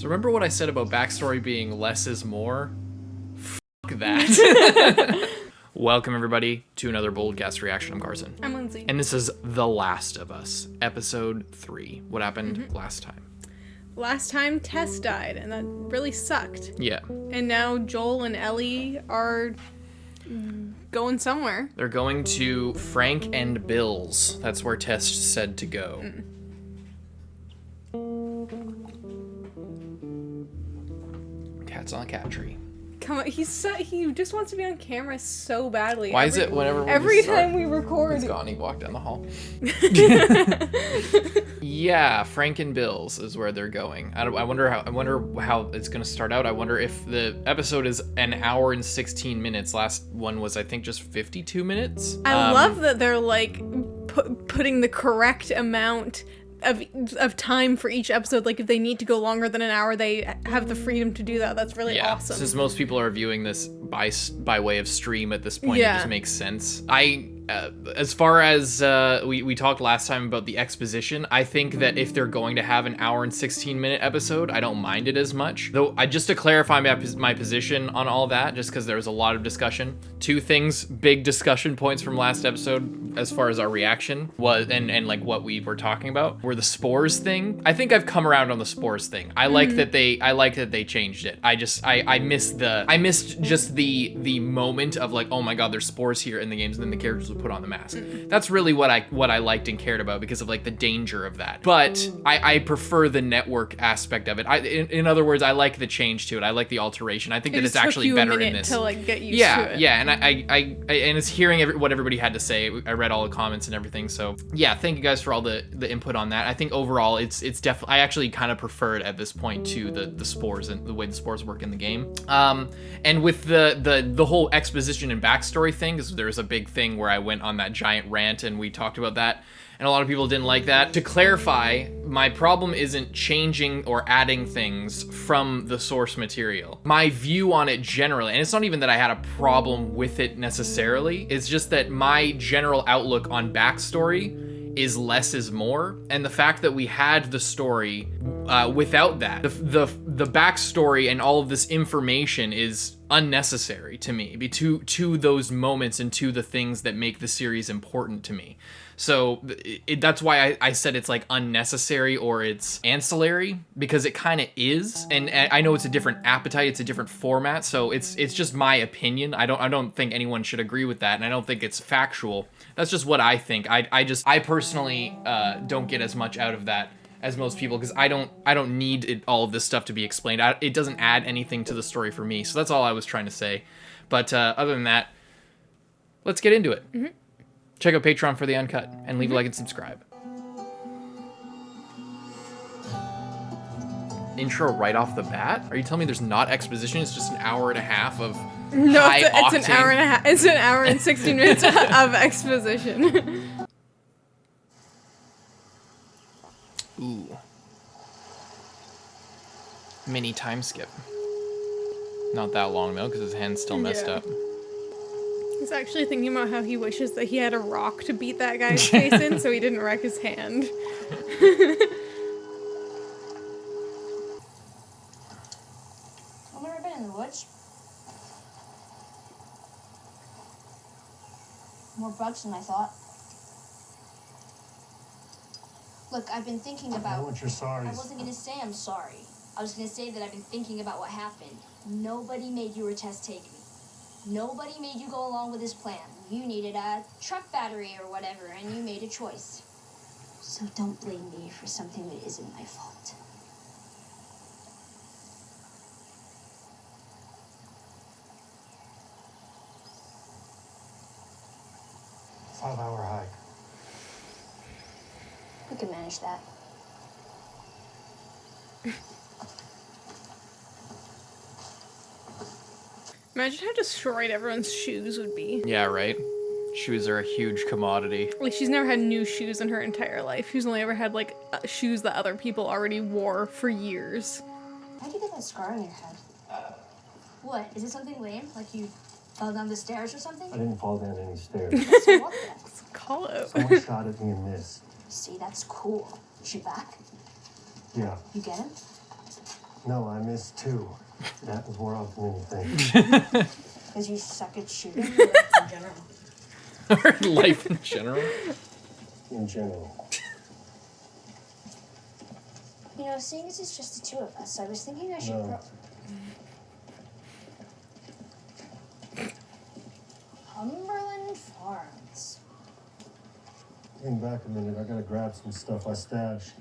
So remember what I said about backstory being less is more? Fuck that. Welcome, everybody, to another Boldcast reaction. I'm Carson. I'm Lindsay. And this is The Last of Us, episode 3. What happened last time? Last time, Tess died, and that really sucked. Yeah. And now Joel and Ellie are going somewhere. They're going to Frank and Bill's. That's where Tess said to go. Cat's on a cat tree. Come on, he just wants to be on camera so badly. Why is it whenever every time we record? He's gone. He walked down the hall. Yeah, Frank and Bill's is where they're going. I wonder how it's gonna start out. I wonder if the episode is an hour and 16 minutes. Last one was, I think, just 52 minutes. I love that they're like putting the correct amount of time for each episode. Like if they need to go longer than an hour, they have the freedom to do that. That's really awesome. Since most people are viewing this by way of stream at this point, it just makes sense. As far as we talked last time about the exposition, I think that if they're going to have an hour and 16-minute episode, I don't mind it as much. Though, just to clarify my position on all that, just because there was a lot of discussion, two things, big discussion points from last episode as far as our reaction was, and like what we were talking about, were the spores thing. I think I've come around on the spores thing. I like that they changed it. I missed just the moment of like, oh my god, there's spores here in the games, and then the characters would put on the mask. That's really what I liked and cared about because of like the danger of that. But I prefer the network aspect of it. In other words, I like the change to it. I like the alteration. I think that it's actually better in this. To like get used to it. Yeah, and and it's hearing what everybody had to say. I read all the comments and everything. So yeah, thank you guys for all the input on that. I think overall it's definitely, I actually kind of prefer it at this point to the spores and the way the spores work in the game. And with the whole exposition and backstory thing, because there's a big thing where I went on that giant rant and we talked about that, and a lot of people didn't like that. To clarify, my problem isn't changing or adding things from the source material. My view on it generally, and it's not even that I had a problem with it necessarily, it's just that my general outlook on backstory is less is more, and the fact that we had the story without that, the backstory and all of this information is unnecessary to me, to those moments and to the things that make the series important to me. So that's why I said it's like unnecessary or it's ancillary, because it kind of is. And I know it's a different appetite, it's a different format, so it's just my opinion. I don't think anyone should agree with that, and I don't think it's factual. That's just what I think. I personally don't get as much out of that as most people, because I don't need all of this stuff to be explained. It doesn't add anything to the story for me. So that's all I was trying to say. But other than that, let's get into it. Check out Patreon for the uncut, and leave a like and subscribe. Intro right off the bat? Are you telling me there's not exposition? It's just an hour and a half of high octane? It's an hour and a half. It's an hour and 16 minutes of exposition. Ooh. Mini time skip. Not that long though, because his hand's still messed up. He's actually thinking about how he wishes that he had a rock to beat that guy's face in so he didn't wreck his hand. I've never been in the woods. More bugs than I thought. Look, I've been thinking about... I know what you're sorry. I wasn't going to say I'm sorry. I was going to say that I've been thinking about what happened. Nobody made you or Tess take me. Nobody made you go along with his plan. You needed a truck battery or whatever, and you made a choice. So don't blame me for something that isn't my fault. Five-hour hike. We can manage that. Imagine how destroyed everyone's shoes would be. Yeah, right? Shoes are a huge commodity. Like, she's never had new shoes in her entire life. She's only ever had, like, shoes that other people already wore for years. How'd you get that scar on your head? What? Is it something lame? Like you fell down the stairs or something? I didn't fall down any stairs. So what then? Call out. Someone shot at me and missed. See, that's cool. Is she back? Yeah. You get him? No, I missed 2. It happens more often than you think. Because you suck at shooting or in general. Or life in general. In general. You know, seeing as it's just the 2 of us, I was thinking I should No. Cumberland Farms. Hang back a minute. I gotta grab some stuff I stashed.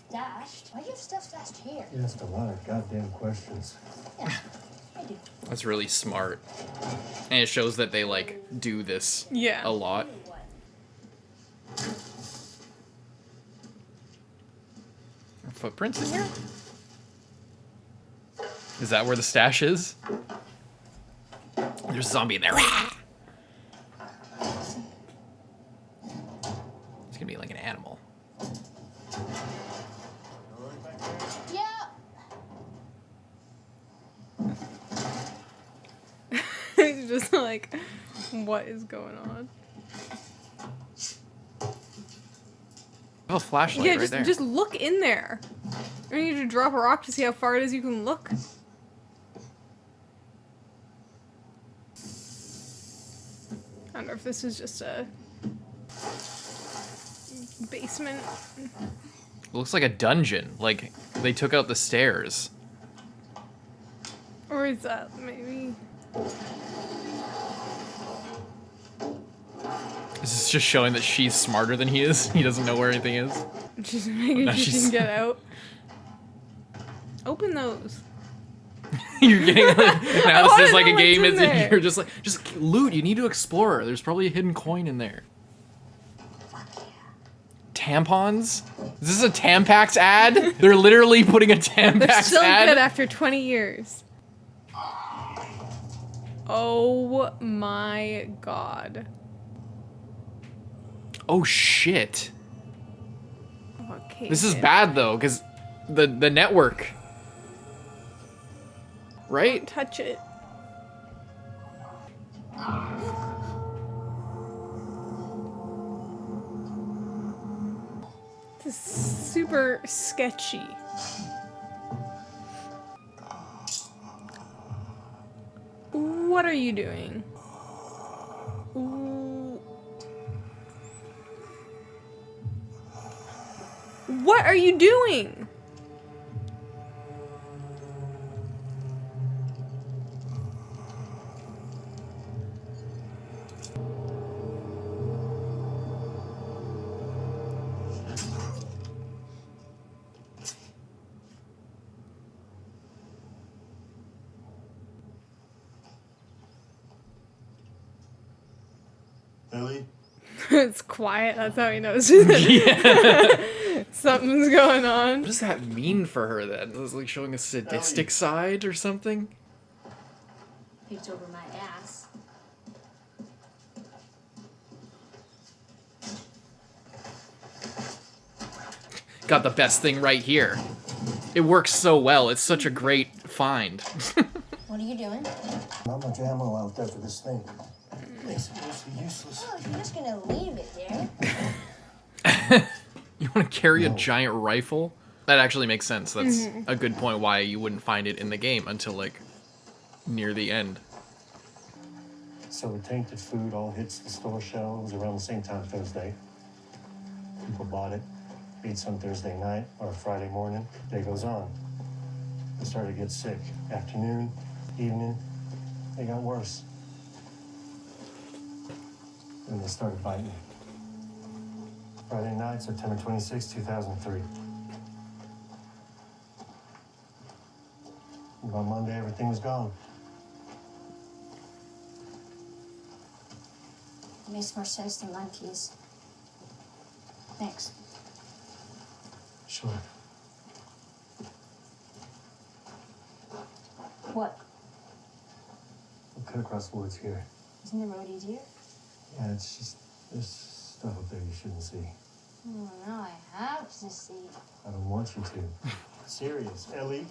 Stashed? Why do you have stuff stashed here? You asked a lot of goddamn questions. Yeah, I do. That's really smart. And it shows that they, like, do this Yeah. a lot. What? Footprints in here? Is that where the stash is? There's a zombie in there. It's gonna be like an animal. Yeah. It's just like, what is going on? Oh, flashlight Yeah, right there. just look in there. I need you to drop a rock to see how far it is you can look. I wonder if this is just a basement. It looks like a dungeon. Like they took out the stairs. Or is that maybe? This is just showing that she's smarter than he is. He doesn't know where anything is. Just making now sure she she's- can get out. Open those. You're getting like, now wanna this is like know a what's game. in there. You're just like loot. You need to explore. There's probably a hidden coin in there. Tampons? Is this a Tampax ad? They're literally putting a They're Tampax still ad. good after 20 years. Oh my god. Oh shit. Okay. This is bad though, because the network. Right? Touch it. This is super sketchy. What are you doing? Ooh. What are you doing? Ellie? It's quiet. That's how he knows something's going on. What does that mean for her then? Is it like showing a sadistic side or something? Picked over my ass. Got the best thing right here. It works so well. It's such a great find. What are you doing? Not much ammo out there for this thing. Makes it mostly useless. Oh, if you're just gonna leave it there. You want to carry a No. giant rifle? That actually makes sense. That's a good point why you wouldn't find it in the game until like near the end. So the tainted food all hits the store shelves around the same time Thursday. People bought it, ate some Thursday night or Friday morning. Day goes on. They started to get sick. Afternoon, evening, they got worse. Then they started biting. Friday night, September 26, 2003. And by Monday, everything was gone. It makes more sense than monkeys. Thanks. Sure. What? We'll cut across the woods here. Isn't the road easier? Yeah, it's just, there's stuff up there you shouldn't see. Oh, no, I have to see. I don't want you to. Serious, Ellie?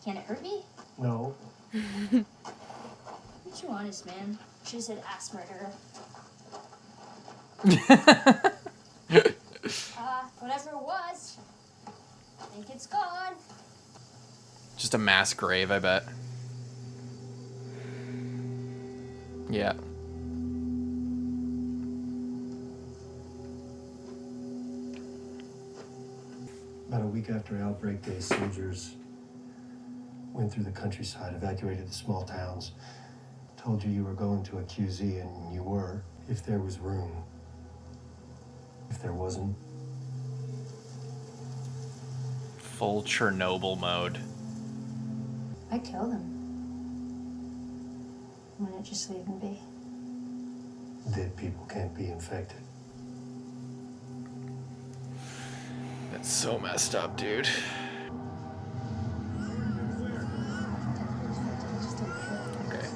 Can it hurt me? No. Aren't you honest, man? Should've said ass murderer. Whatever it was, I think it's gone. Just a mass grave, I bet. Yeah. About a week after Outbreak Day, soldiers went through the countryside, evacuated the small towns, told you were going to a QZ, and you were, if there was room. If there wasn't, Full Chernobyl mode. I killed him. Why not just leave him be? dead people can't be infected. That's so messed up, dude. Okay.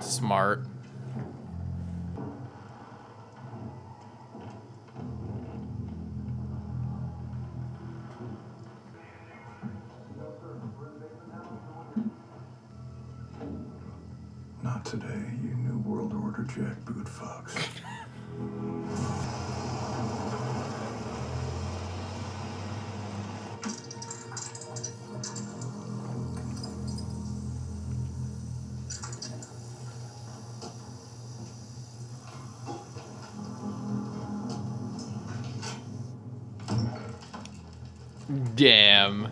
Smart. Not today, you New World Order jackboot fox. Damn.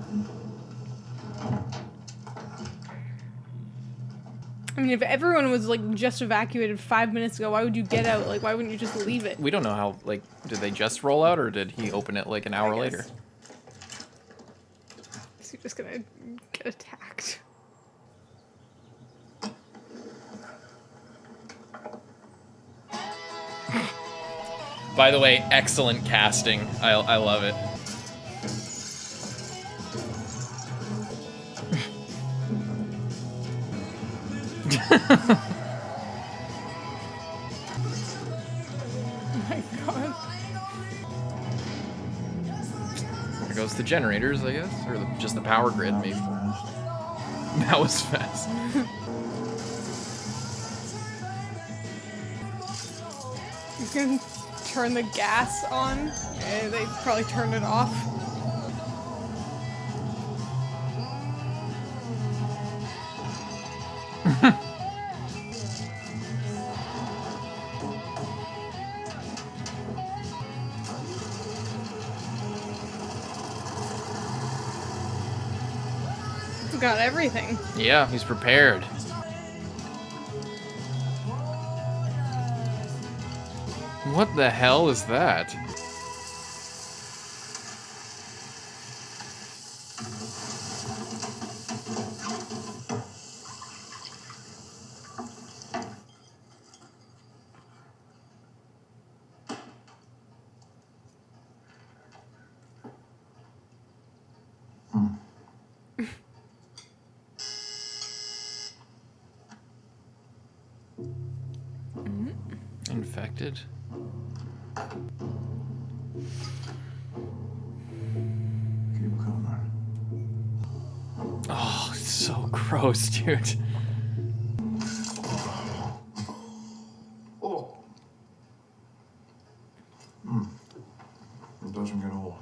I mean, if everyone was like just evacuated 5 minutes ago, why would you get out? Like, why wouldn't you just leave it? We don't know how, like, did they just roll out or did he open it like an hour later? Is he just gonna get attacked? By the way, excellent casting. I love it. Oh my god. There goes the generators, I guess, or just the power grid, maybe. That was fast. You can turn the gas on. They probably turned it off. He's got everything. Yeah, he's prepared. What the hell is that? Infected? Keep coming. Oh, it's so gross, dude. Oh. It doesn't get old.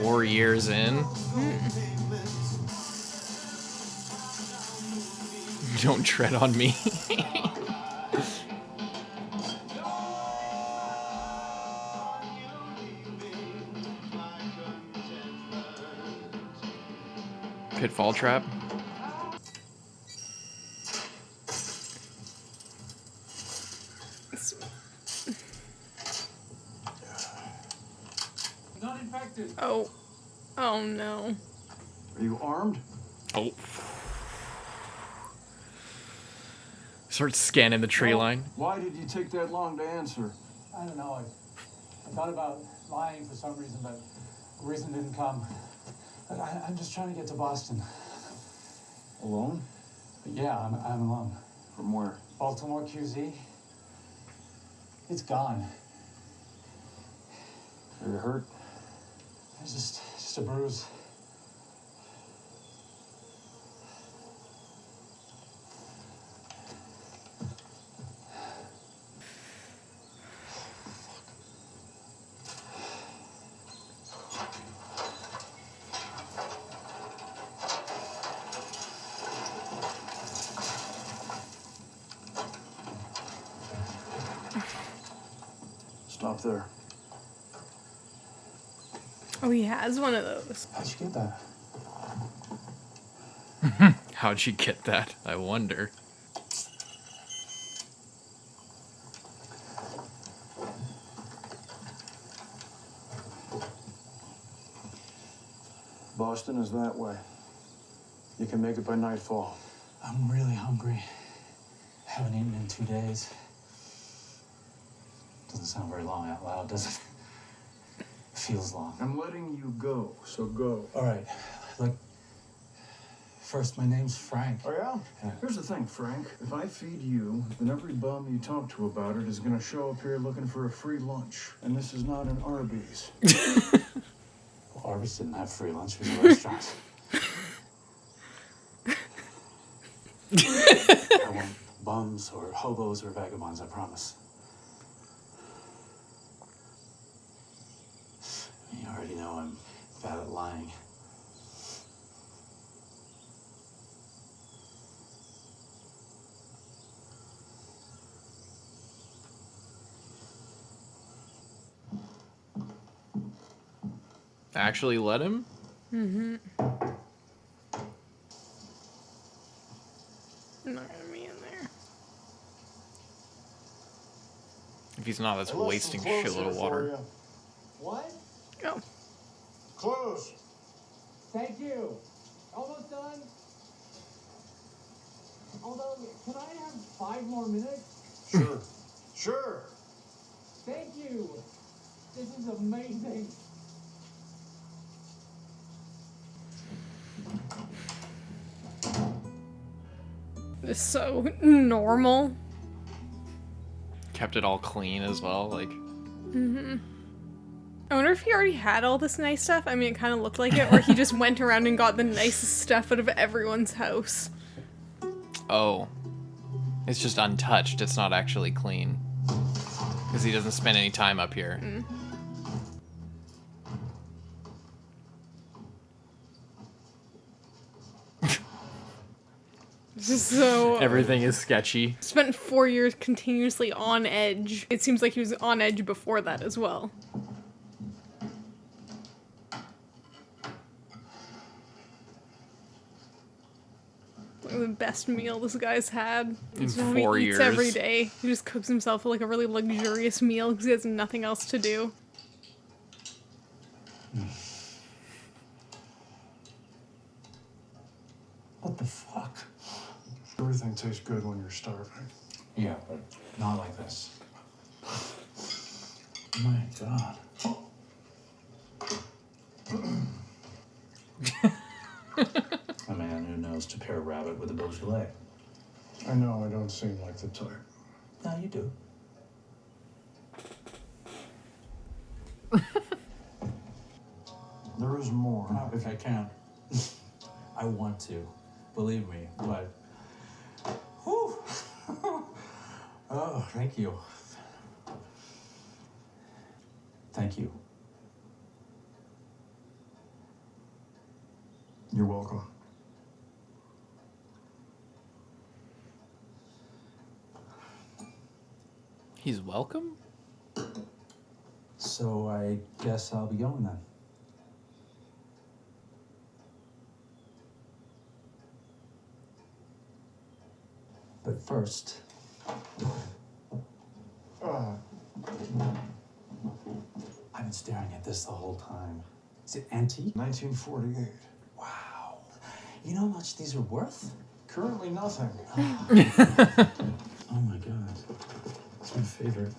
4 years in. Don't tread on me. Pitfall trap. Not infected. Oh. Oh no. Are you armed? Oh. Start scanning the tree line. Why did you take that long to answer? I don't know. I thought about lying for some reason, but the reason didn't come. But I'm just trying to get to Boston. Alone? But yeah, I'm alone. From where? Baltimore QZ. It's gone. Are you hurt? It's just a bruise. Stop there. Oh, he has one of those. How'd you get that? How'd you get that? I wonder. Boston is that way. You can make it by nightfall. I'm really hungry. Haven't eaten in 2 days. Doesn't sound very long out loud, does it? Feels long. I'm letting you go, so go. All right, look. First, my name's Frank. Oh, yeah? Yeah. Here's the thing, Frank. If I feed you, then every bum you talk to about it is gonna show up here looking for a free lunch. And this is not an Arby's. Well, Arby's didn't have free lunch. It was a restaurant. I won't bums or hobos or vagabonds, I promise. You already know I'm bad at lying. Actually let him? Mm-hmm. I'm not gonna be in there. If he's not, that's I left wasting some clothes shitload here of for water. you. What? Oh. Clothes. Thank you. Almost done. Although, can I have 5 more minutes? Sure. Sure. Thank you. This is amazing. It's so normal. Kept it all clean as well, like. Mm-hmm. I wonder if he already had all this nice stuff. I mean, it kind of looked like it, or he just went around and got the nicest stuff out of everyone's house. Oh. It's just untouched, it's not actually clean. Because he doesn't spend any time up here. Mm. So Everything is sketchy. spent 4 years continuously on edge. It seems like he was on edge before that as well. The best meal this guy's had. In It's what 4 he eats years. every day. He just cooks himself like a really luxurious meal because he has nothing else to do. What the fuck? Everything tastes good when you're starving. Yeah, but not like this. My God. A man who knows to pair rabbit with a Beaujolais. I know I don't seem like the type. No, you do. There is more. Oh, if I can. I want to. Believe me, but... Whew. Oh, thank you. Thank you. You're welcome. He's welcome? So I guess I'll be going then. But first, I've been staring at this the whole time. Is it antique? 1948. Wow. You know how much these are worth? Currently nothing. Oh my God. It's my favorite.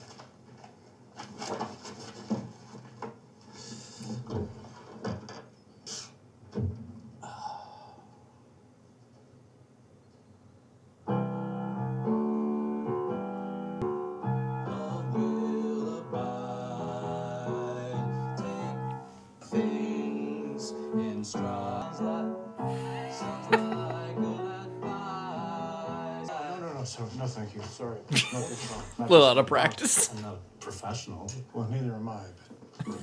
No, no, thank you. Sorry. Nothing's wrong. A little out of practice. I'm not a professional. Well, neither am I, but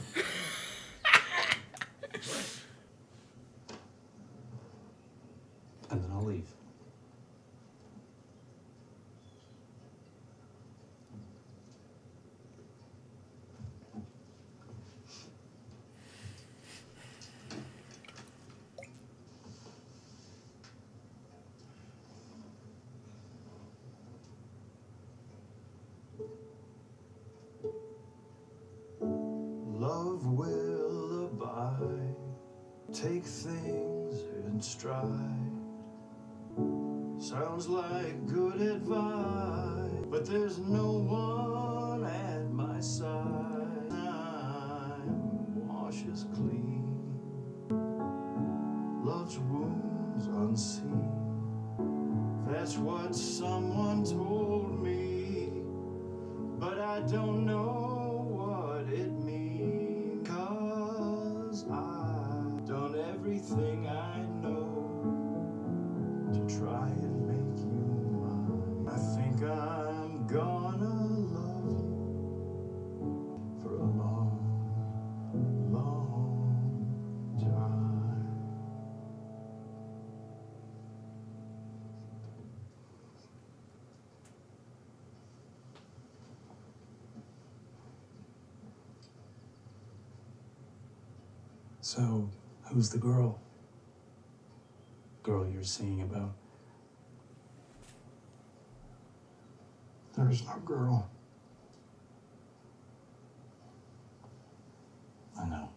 And then I'll leave. love will abide. Take things in stride. Sounds like good advice, but there's no one at my side. Time washes clean love's wounds unseen. That's what someone told me, but I don't know what it means. 'Cause I've done everything I know to try and make you mine. I think I'm gonna love you for a long, long time. So, who's the girl? Girl you're singing about? There is no girl. I know.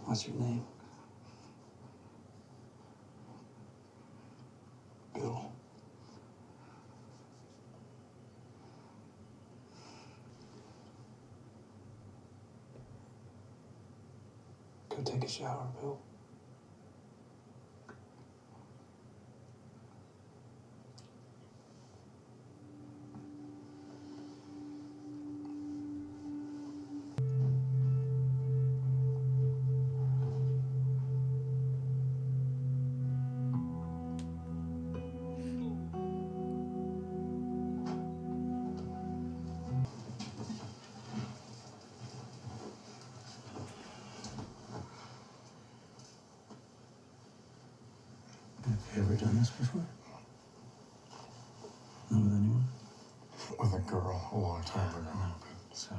What's your name? Bill. Go take a shower, Bill. Have you ever done this before? Not with anyone? With a girl a long time ago. So,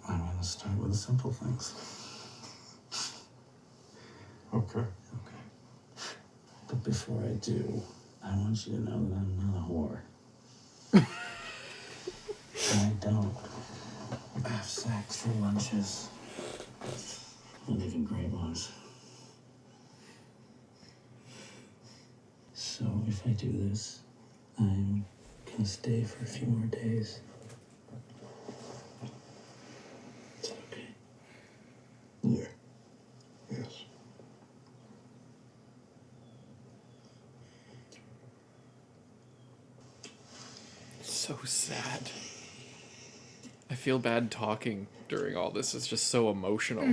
I'm gonna start with the simple things. Okay. Okay. But before I do, I want you to know that I'm not a whore. I don't have sex for lunches. Not even great ones. So if I do this, I'm gonna stay for a few more days. Is that okay? Yeah. Yes. So sad. I feel bad talking during all this. It's just so emotional.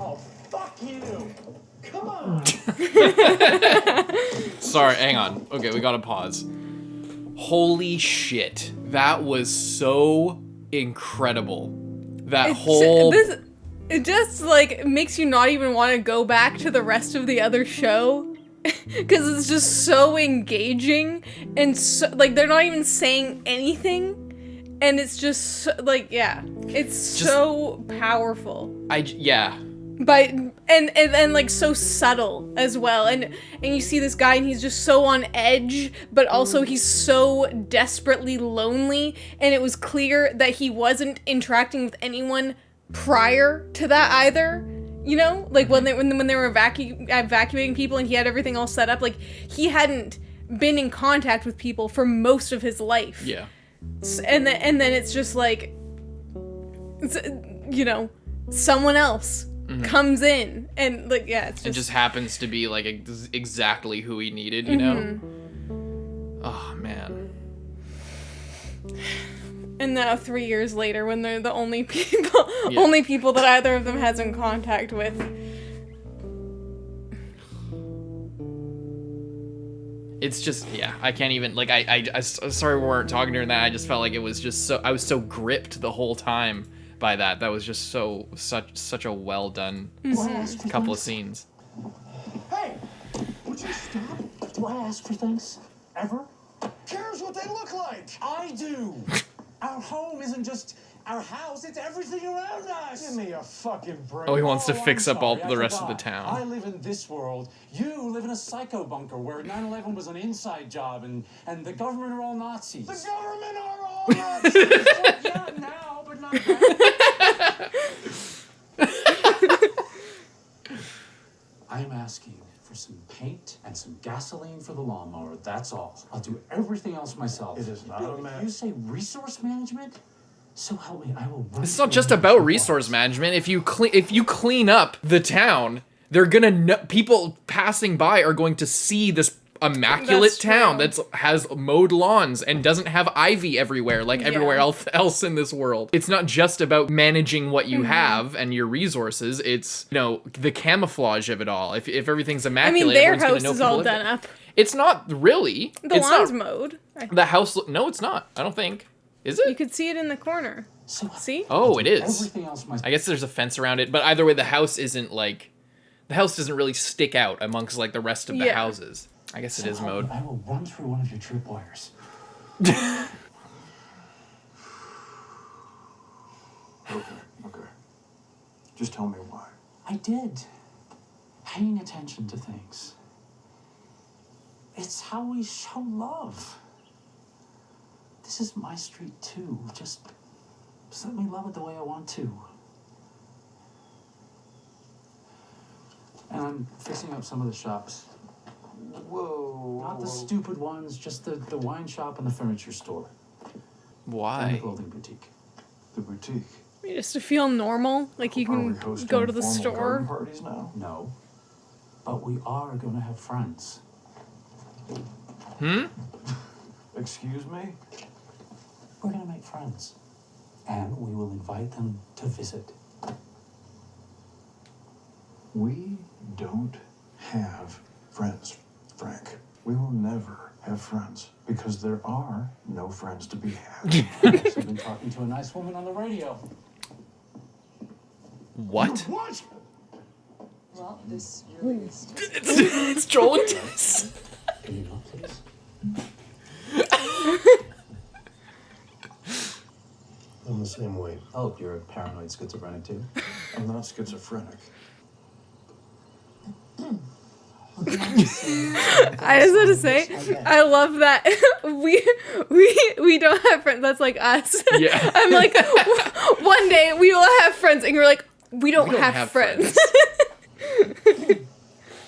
Oh, fuck you! Come on! Sorry, hang on. Okay, we gotta pause. Holy shit. That was so incredible. That whole... It just, like, makes you not even want to go back to the rest of the other show. Because it's just so engaging. And, so, like, they're not even saying anything. And it's just, so, like, yeah. It's Just- so powerful. yeah. But, and like, so subtle as well. And you see this guy, and he's just so on edge. But also, he's so desperately lonely. And it was clear that he wasn't interacting with anyone prior to that either, you know, like when they were evacuating people and he had everything all set up, like he hadn't been in contact with people for most of his life. Yeah. And then it's just like, you know, someone else comes in and like, yeah, it's It just happens to be like exactly who he needed, you know? Oh, man. And now 3 years later, when they're the only people that either of them has in contact with. It's just, yeah, I can't even, like, I sorry we weren't talking during that. I just felt like it was just so, I was so gripped the whole time by that. That was just such a well done couple of scenes. Hey! Would you Stop. Do I ask for things? Ever? Cares what they look like? I do. Our home isn't just our house, it's everything around us. Give me a fucking break. Oh, he wants to fix I'm up all sorry, I the rest of the forgot. town. I live in this world. You live in a psycho bunker where 9/11 was an inside job and the government are all Nazis. The government are all Nazis. Well, yeah, now, but not then. I am asking for some paint and some gasoline for the lawnmower. That's all. I'll do everything else myself. It is not Bill, a matter. You say resource management? So help me, I will. run It's not through just the about tripwires. resource management. If you clean up the town, they're gonna people passing by are going to see this immaculate That's town true. that has mowed lawns and doesn't have ivy everywhere like everywhere Yeah. else in this world. It's not just about managing what you have and your resources. It's, you know, the camouflage of it all. If everything's I immaculate, mean, their everyone's gonna house know is all people live done there. up. It's not really. The It's lawn's not, mowed. the house. No, it's not. I don't think. Is You it? could see it in the corner. So See? Oh, it is. everything else myself. I guess there's a fence around it, but either way, the house doesn't really stick out amongst like the rest of the Yeah. houses. I guess it is mode. I will run through one of your tripwires. Okay. Just tell me why. I did. Paying attention to things. It's how we show love. This is my street too. Just let me love it the way I want to. And I'm fixing up some of the shops. Whoa. Not the stupid ones, just the wine shop and the furniture store. And the Why? clothing boutique. The boutique. Just to feel normal, like you Are we can hosting go to the formal garden store. parties now? No. But we are going to have friends. Excuse me? We're going to make friends. And we will invite them to visit. We don't have friends, Frank. We will never have friends because there are no friends to be had. I've been talking to a nice woman on the radio. What? What? Well, this really is. It's Joel and Tess. Can you not, please? I'm the same way. Oh, you're a paranoid schizophrenic too? I'm not schizophrenic. I just want to say, I love that we don't have friends. That's like us. Yeah. I'm like, one day we will have friends, and you're like, we don't have friends.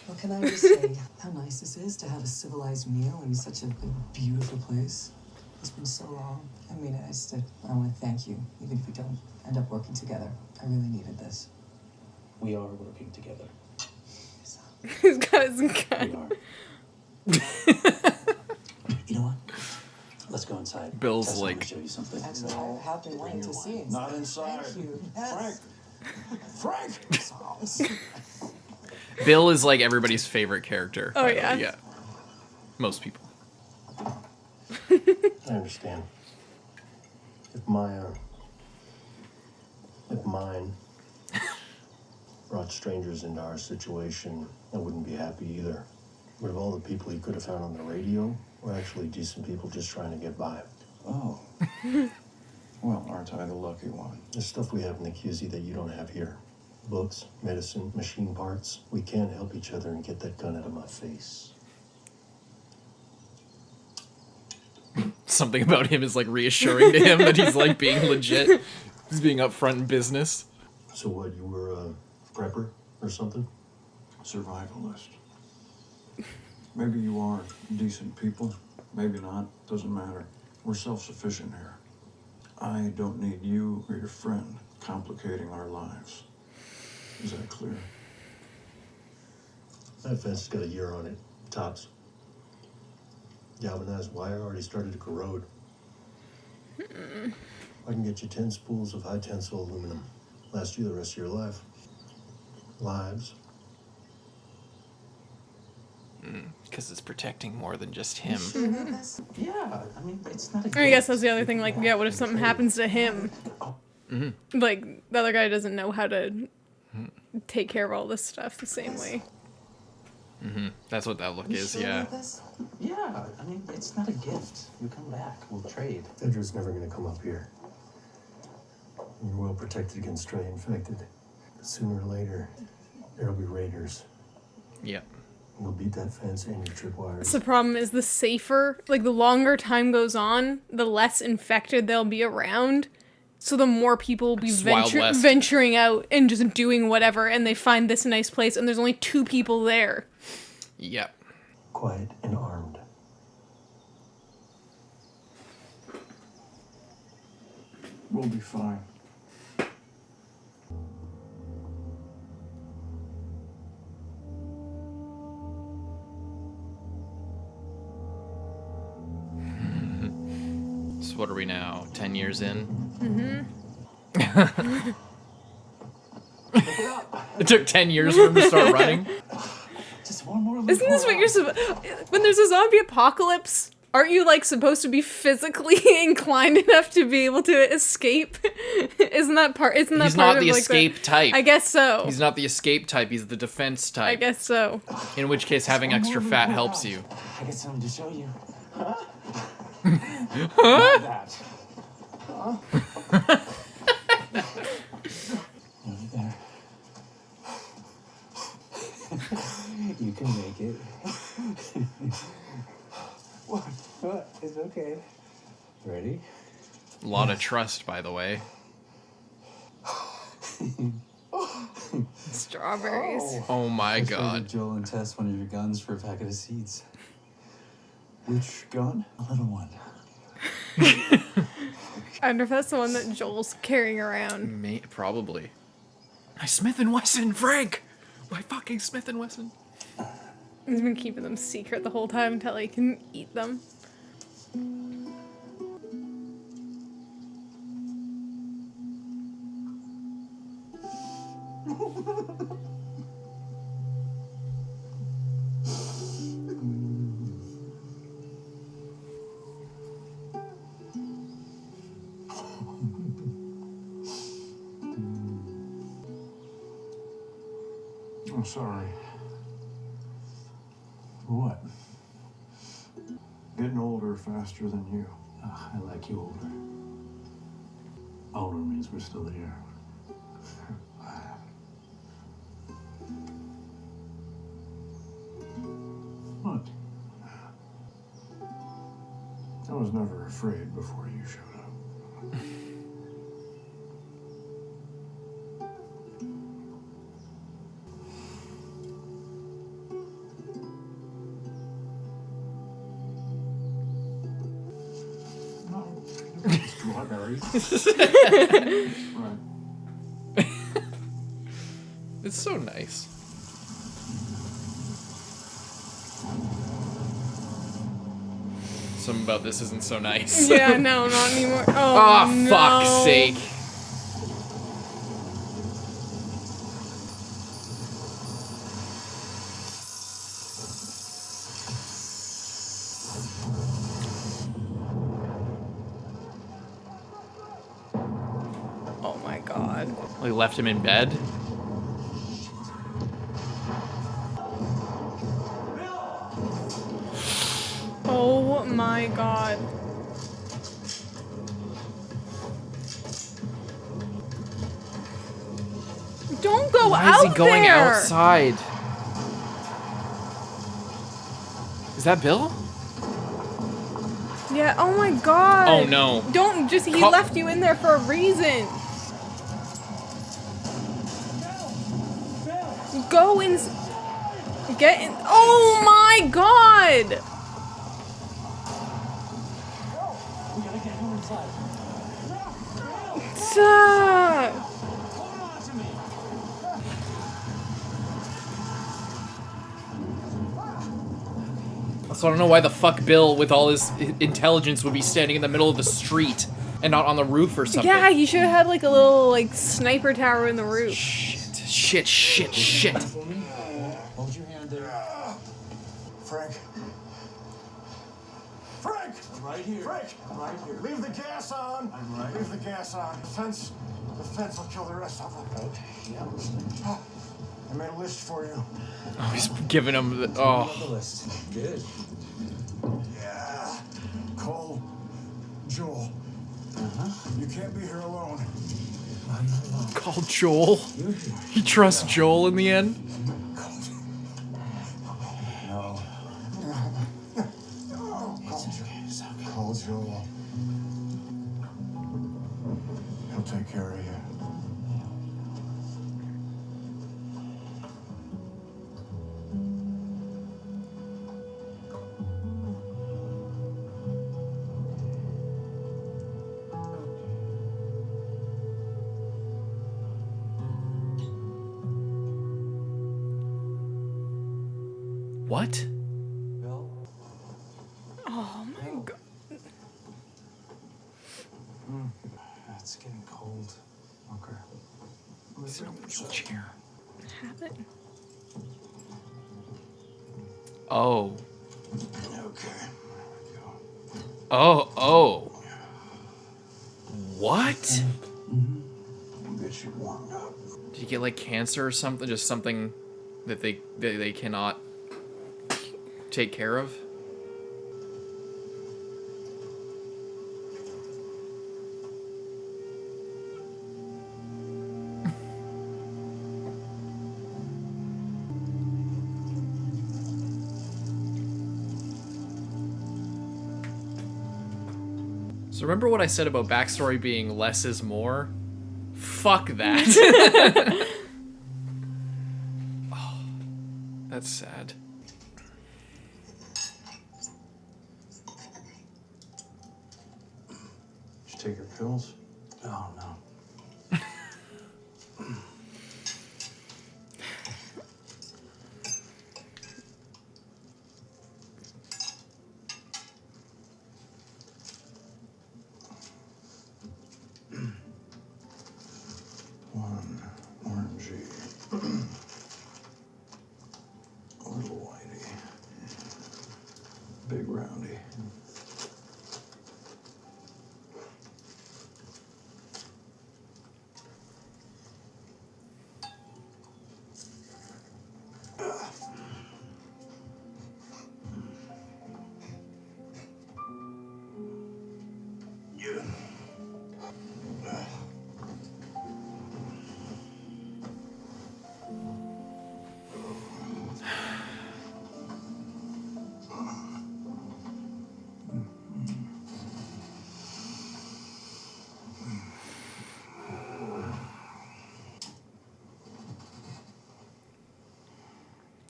Well, can I just say how nice this is to have a civilized meal in such a beautiful place? It's been so long. I mean, I want to thank you, even if we don't end up working together. I really needed this. We are working together. He's got his We gun. are. You know what? Let's go inside. Bill's Tess, I wanna like- show you something. Actually, I have been wanting to see it. Not inside. Thank you. Frank. Frank! Bill is like everybody's favorite character. Oh, by the yeah? way. Yeah. Most people. I understand. If mine brought strangers into our situation, I wouldn't be happy either. But of all the people he could have found on the radio, we're actually decent people just trying to get by. Oh. Well, aren't I the lucky one? There's stuff we have in the QZ that you don't have here. Books, medicine, machine parts. We can't help each other and get that gun out of my face. Something about him is like reassuring to him that he's like being legit. He's being upfront in business. So what, you were a prepper or something? Survivalist. Maybe you are decent people. Maybe not. Doesn't matter. We're self-sufficient here. I don't need you or your friend complicating our lives. Is that clear? That fence has got a year on it, tops. Galvanized wire already started to corrode. I can get you 10 spools of high tensile aluminum. Last you the rest of your life. Lives. Because it's protecting more than just him. Yeah, I mean, it's not a I guess that's the other thing. Like, yeah, what if something happens to him? Like, the other guy doesn't know how to take care of all this stuff the same way. That's what that look You is, sure yeah. about this? Yeah, I mean, it's not a gift. You come back, we'll trade. Pedro's never gonna come up here. You're well protected against stray infected. Sooner or later, there'll be raiders. Yep. They'll beat that fence and your tripwires. So the problem is the safer, like the longer time goes on, the less infected they'll be around. So the more people will be It's Wild West. venturing out and just doing whatever, and they find this nice place, and there's only 2 people there. Yep. Quiet and armed. We'll be fine. So what are we now? 10 years in? It took 10 years for him to start running. Just one more Isn't this what you're supposed? When there's a zombie apocalypse, aren't you like supposed to be physically inclined enough to be able to escape? Isn't that part? Isn't that He's part not of the like escape type. I guess so. He's not the escape type, he's the defense type. I guess so. In which case having extra fat helps you. I got something to show you. Huh? That. Over there. You can make it. What? It's okay. Ready? A lot of trust, by the way. Strawberries. Oh my I god. traded Joel and Tess one of your guns for a packet of seeds. Which gun? A little one. I wonder if that's the one that Joel's carrying around. Probably. My Smith & Wesson, Frank! My fucking Smith & Wesson. He's been keeping them secret the whole time until he can eat them. I'm sorry. What? Getting older faster than you. I like you older. Older means we're still here. What? I was never afraid before you showed up. No. Strawberries. Right. It's so nice. Something about this isn't so nice. Yeah, no, not anymore. Oh, Oh, no. fuck's sake. Oh my god. We left him in bed. Oh my god. Don't go Why out is he going there. outside? Is that Bill? Yeah, oh my god. Oh no. Don't just, he Call- left you in there for a reason. Go and get in. Oh my god. We gotta get him inside. Stop. Hold on to me. So I don't know why the fuck Bill, with all his intelligence, would be standing in the middle of the street and not on the roof or something. Yeah, you should have had like a little like sniper tower in the roof. Shit. Hold your hand there. Frank. Frank! I'm right here. Frank! I'm right here. Leave the gas on! I'm right Leave the gas on. The fence will kill the rest of them. Okay, yeah. I made a list for you. Oh, he's giving him the. The Oh. list. Good. Yeah. Cole, Joel. You can't be here alone. I'm not alone. Call Joel. You're here. He trusts Joel in the end. No. It's okay. It's okay. Call Joel. He'll take care of you. What? Bill? Oh my god. It's getting cold. Okay. He's in a wheelchair. Have it. Oh. Okay. Oh. What? We'll get you warmed up. Did you get like cancer or something? Just something that they cannot take care of? So remember what I said about backstory being less is more? Fuck that. Oh, that's sad. Did you take your pills? Oh, no. One orangey. A little whitey. Big roundy.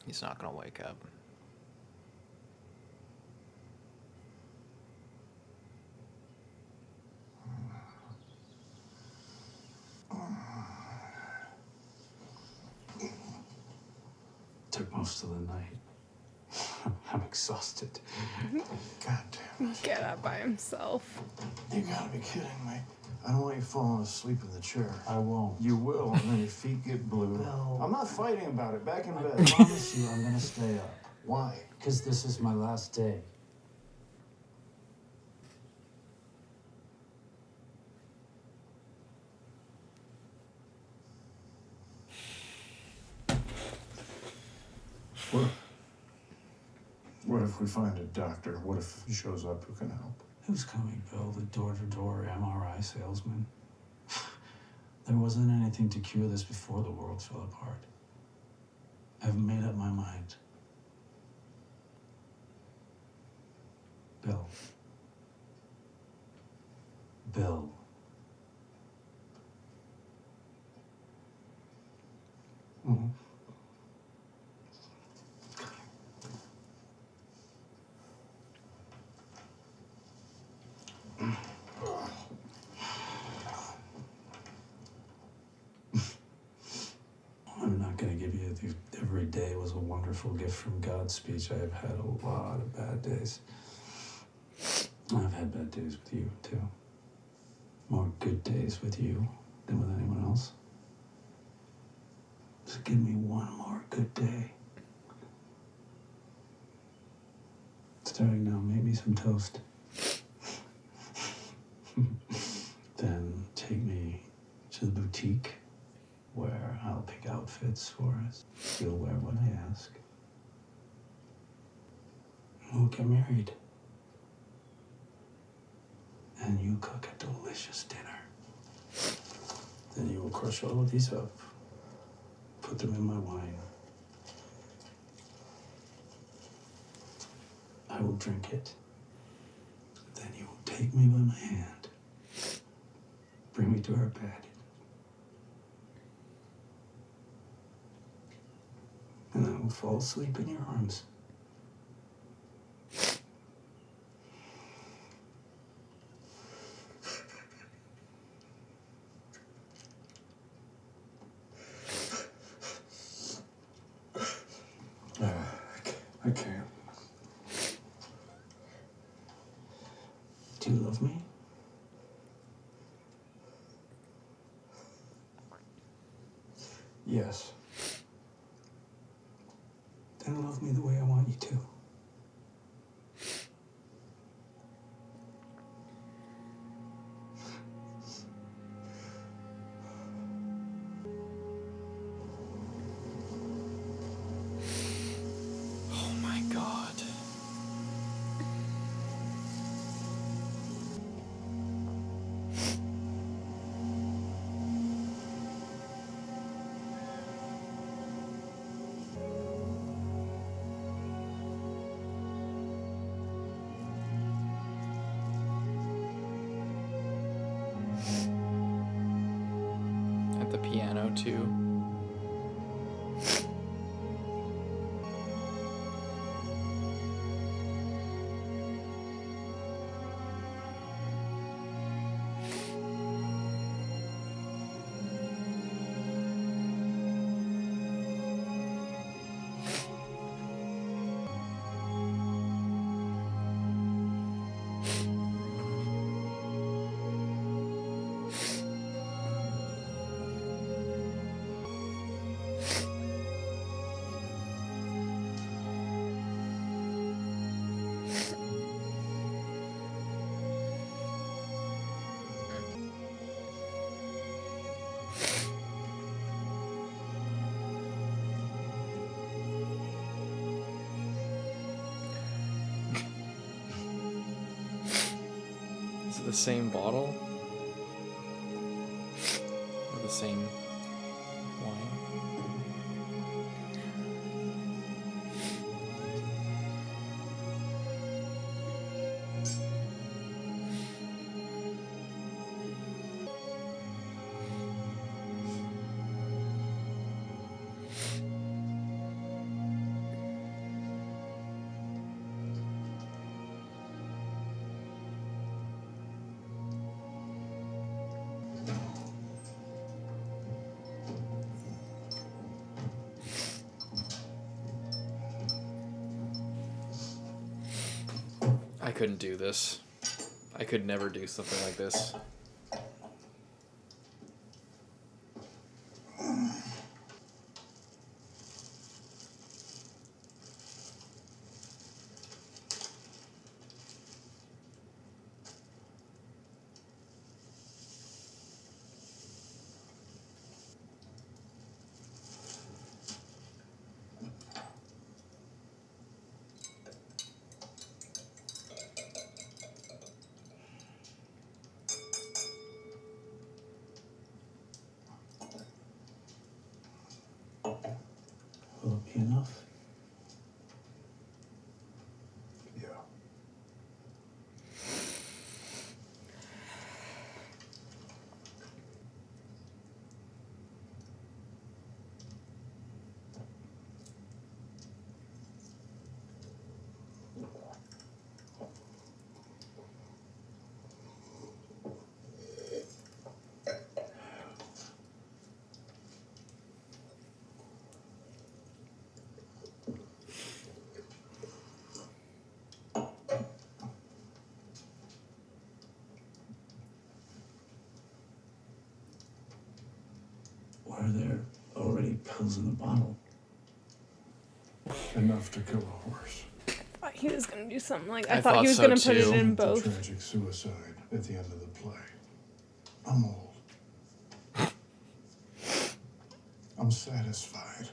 He's not gonna wake up. Took most of the night. I'm exhausted. God damn. Get up by himself. You gotta be kidding me. I don't want you falling asleep in the chair. I won't. You will, and then your feet get blue. No. I'm not fighting about it. Back in I bed. promise you I'm gonna stay up. Why? Because this is my last day. What if we find a doctor? What if he shows up who can help? Who's coming, Bill? The door-to-door MRI salesman? There wasn't anything to cure this before the world fell apart. I've made up my mind. Bill. Bill. Mm-hmm. I'm not going to give you the every day was a wonderful gift from God speech. I have had a lot of bad days. I've had bad days with you, too. More good days with you than with anyone else. Just give me one more good day. Starting now, make me some toast. Then take me to the boutique where I'll pick outfits for us. You'll wear what I ask. We'll get married. And you cook a delicious dinner. Then you will crush all of these up, put them in my wine. I will drink it. Then you will take me by my hand, bring me to our bed, and I will fall asleep in your arms. I can't. Do you love me? Yes. Then love me the way I want you to. Oh my god. At the piano too. Is it the same bottle? Or the same wine? I couldn't do this. I could never do something like this. Will it be enough? Yeah. Why are there already pills in the bottle? Enough to kill a horse. Thought he was gonna do something like I thought he thought was so gonna put it too. in It's a both. tragic suicide at the end of the play. I'm old. I'm satisfied.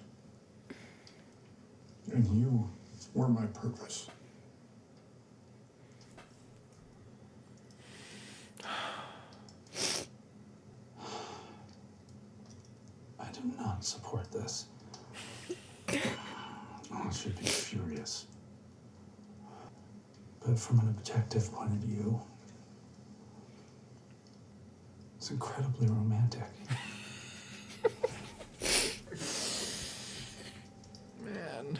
And you were my purpose. I do not support this. I should be furious. But from an objective point of view, it's incredibly romantic. Man.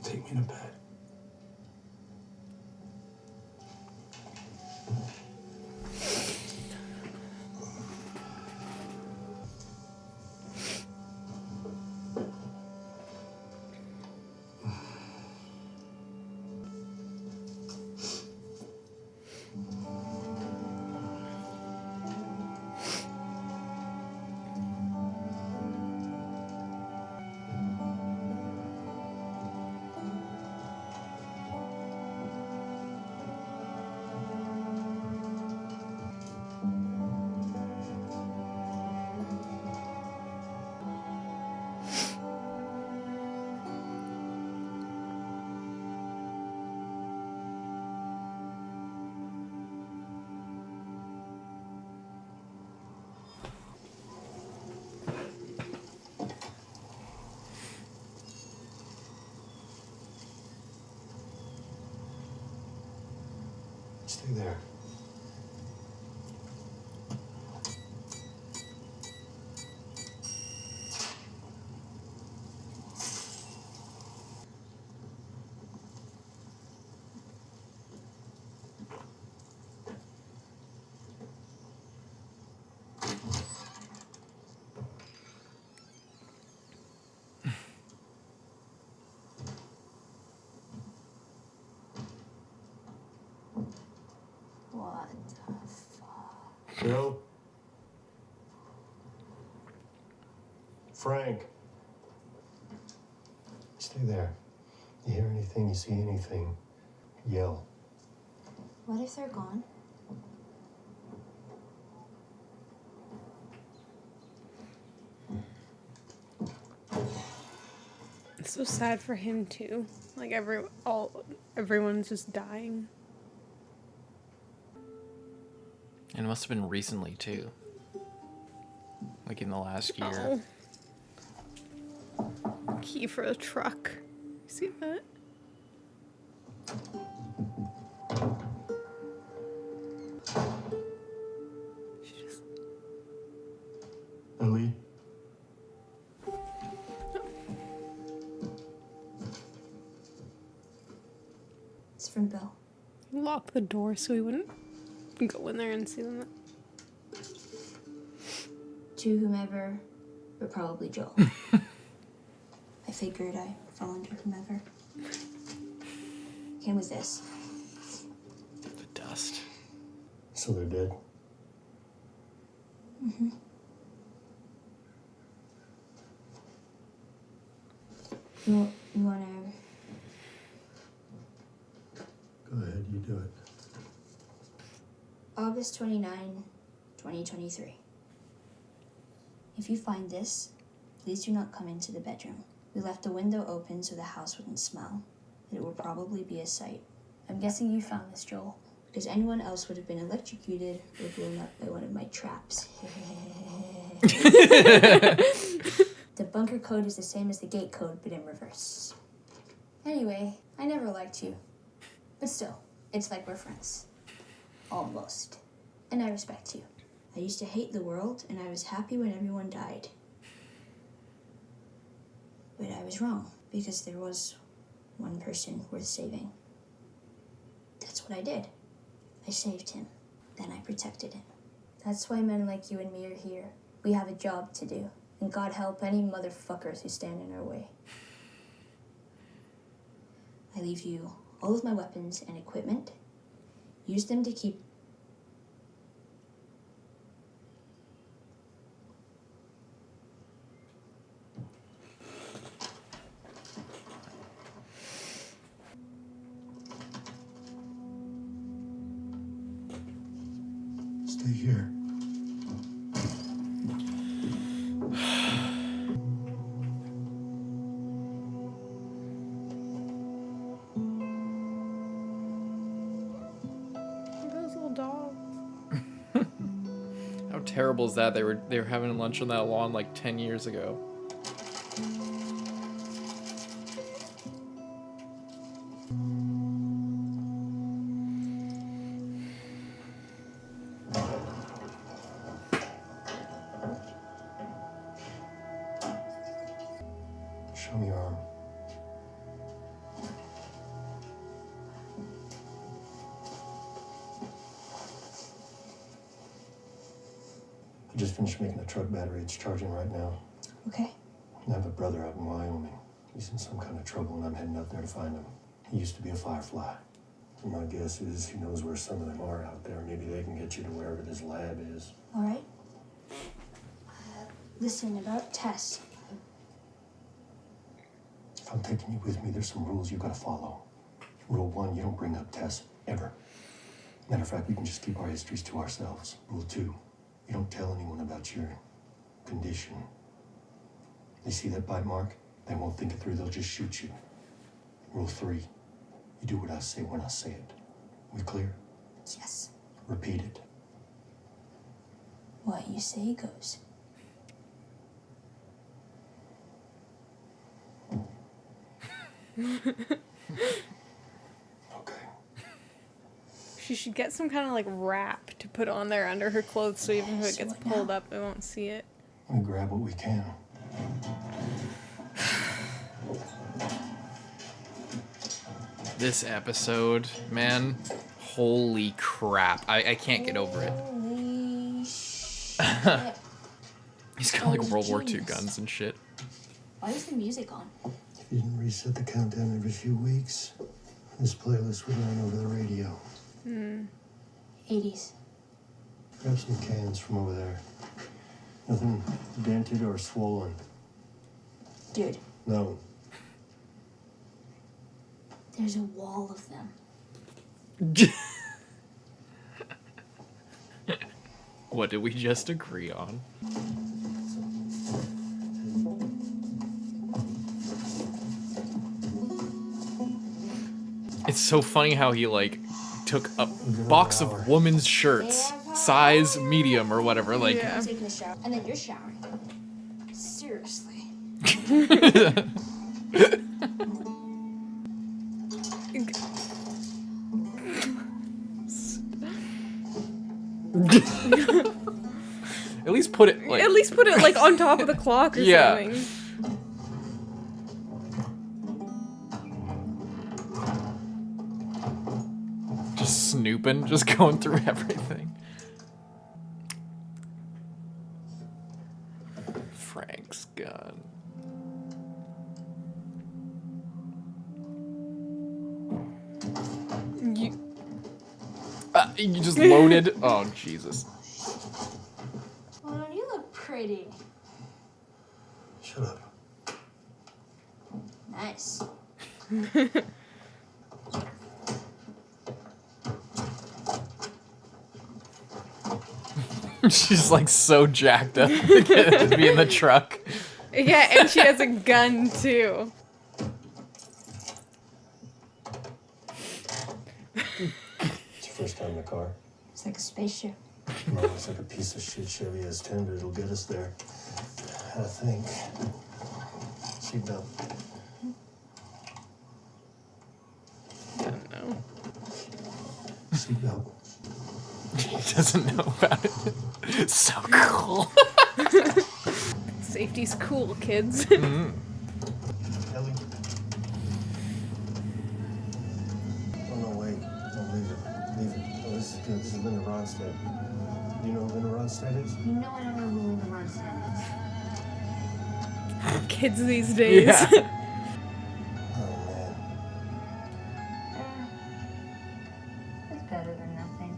Take me to bed. Stay there. What the fuck? Bill? Frank? Stay there. You hear anything, you see anything, yell. What if they're gone? It's so sad for him too. Like everyone's just dying. And it must have been recently too. Like in the last year. Oh. Key for a truck. You see that? She just... Ellie? It's from Bill. Lock the door so we wouldn't go in there and see them. To whomever, but probably Joel. I figured I fall under whomever. Came with this. The dust. So they're dead? Mm-hmm. You wanna... Go ahead, you do it. August 29, 2023. If you find this, please do not come into the bedroom. We left the window open so the house wouldn't smell. It would probably be a sight. I'm guessing you found this, Joel, because anyone else would have been electrocuted or blown up by one of my traps. The bunker code is the same as the gate code, but in reverse. Anyway, I never liked you. But still, it's like we're friends. Almost. And I respect you. I used to hate the world, and I was happy when everyone died. But I was wrong, because there was one person worth saving. That's what I did. I saved him. Then I protected him. That's why men like you and me are here. We have a job to do. And God help any motherfuckers who stand in our way. I leave you all of my weapons and equipment. Use them to keep... here. Those little dogs. How terrible is that? They were having lunch on that lawn like 10 years ago. Show me your arm. I just finished making a truck battery. It's charging right now. Okay. I have a brother out in Wyoming. He's in some kind of trouble, and I'm heading out there to find him. He used to be a firefly. And my guess is he knows where some of them are out there. Maybe they can get you to wherever this lab is. All right. Listen, about Tess. If I'm taking you with me, there's some rules you gotta follow. Rule 1, you don't bring up Tess, ever. Matter of fact, we can just keep our histories to ourselves. Rule 2, you don't tell anyone about your condition. They see that bite mark, they won't think it through, they'll just shoot you. Rule 3, you do what I say when I say it. We clear? Yes. Repeat it. What you say goes. Okay. She should get some kind of like wrap to put on there under her clothes so even if it So gets what now? pulled up, it won't see it. We grab what we can. This episode, man, holy crap. I can't get over it. Holy shit. He's got like Oh, World War II genius. guns and shit. Why is the music on? If you didn't reset the countdown every few weeks, this playlist would run over the radio. 80s. Grab some cans from over there. Nothing dented or swollen. Dude, No. there's a wall of them. What did we just agree on? It's so funny how he like took a box of women's shirts, size medium or whatever, like Yeah. I'm taking a shower, and then you're showering. Seriously. at least put it like At least put it like on top of the clock or Yeah. something. just snooping, just going through everything. Frank's gun. You just loaded. Oh Jesus. Oh, don't you look pretty? Shut up. Nice. She's like so jacked up to be in the truck. Yeah, and she has a gun too. It's your first time in the car? It's like a spaceship. No, it's like a piece of shit Chevy S10, but it'll get us there. I think. Seatbelt. I don't know. Seatbelt. He doesn't know about it. So cool. Safety's cool, kids. Ellie. Oh, no, wait. Don't leave it. Leave it. Oh, this is good. This is Linda Ronstadt. Do you know who Linda Ronstadt is? You know I don't know who Linda Ronstadt is. Kids these days. Yeah. Oh, man. It's better than nothing.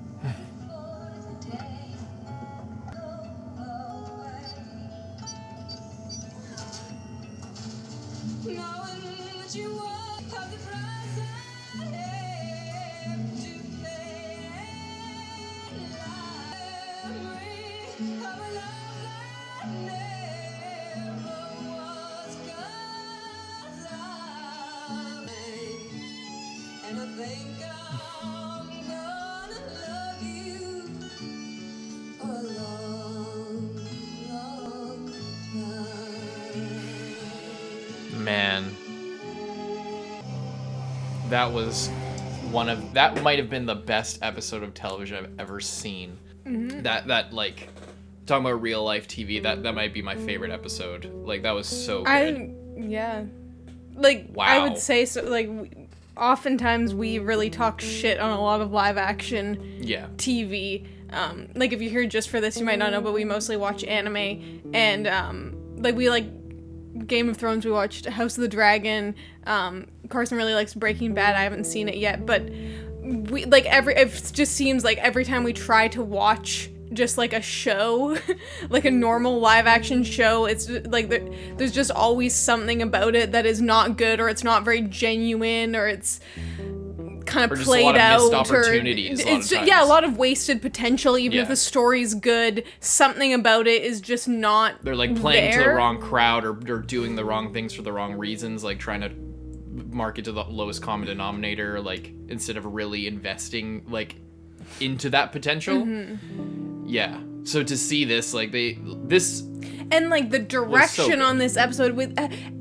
Man. That was that might have been the best episode of television I've ever seen. Mm-hmm. That like, talking about real life TV, that might be my favorite episode. Like, that was so good. Yeah. Like, Wow. I would say so, like, oftentimes we really talk shit on a lot of live action TV. Like, if you're here just for this, you might not know, but we mostly watch anime, and, like, we like Game of Thrones, we watched House of the Dragon, Carson really likes Breaking Bad, I haven't seen it yet, but we, like, it just seems like every time we try to watch just like a show, like a normal live action show, it's like there's just always something about it that is not good, or it's not very genuine, or it's kind of played out, missed opportunities, a lot of wasted potential. Even if the story's good, something about it is just not They're like playing there. to the wrong crowd, or doing the wrong things for the wrong reasons, like trying to market to the lowest common denominator, like instead of really investing like into that potential. Yeah. So to see this, like and like the direction on this episode with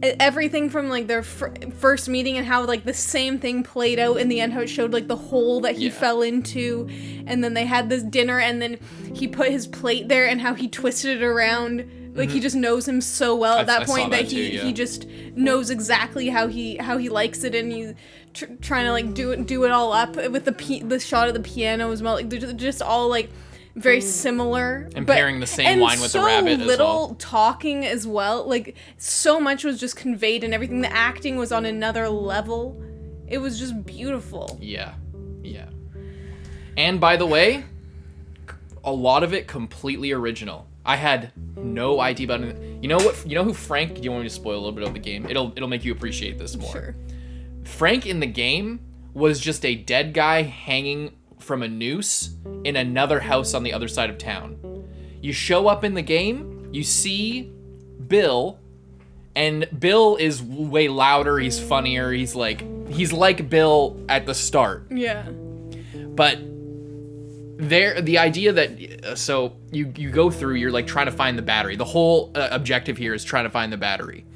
everything from like their first meeting and how like the same thing played out in the end, how it showed like the hole that he fell into, and then they had this dinner, and then he put his plate there and how he twisted it around. Like, he just knows him so well at that point that he just knows exactly how he likes it, and he's trying to like do it all up with the shot of the piano as well. Like, they're just all like very similar, and pairing the same wine with the rabbit as well. Little talking as well. Like, so much was just conveyed, and everything. The acting was on another level. It was just beautiful. Yeah. And by the way, a lot of it completely original. I had no idea about it. You know what? You know who Frank? Do you want me to spoil a little bit of the game? It'll make you appreciate this more. Sure. Frank in the game was just a dead guy hanging from a noose in another house on the other side of town. You show up in the game, you see Bill, and Bill is way louder, he's funnier, he's like Bill at the start. Yeah. But the idea that, so you go through, you're like trying to find the battery. The whole objective here is trying to find the battery.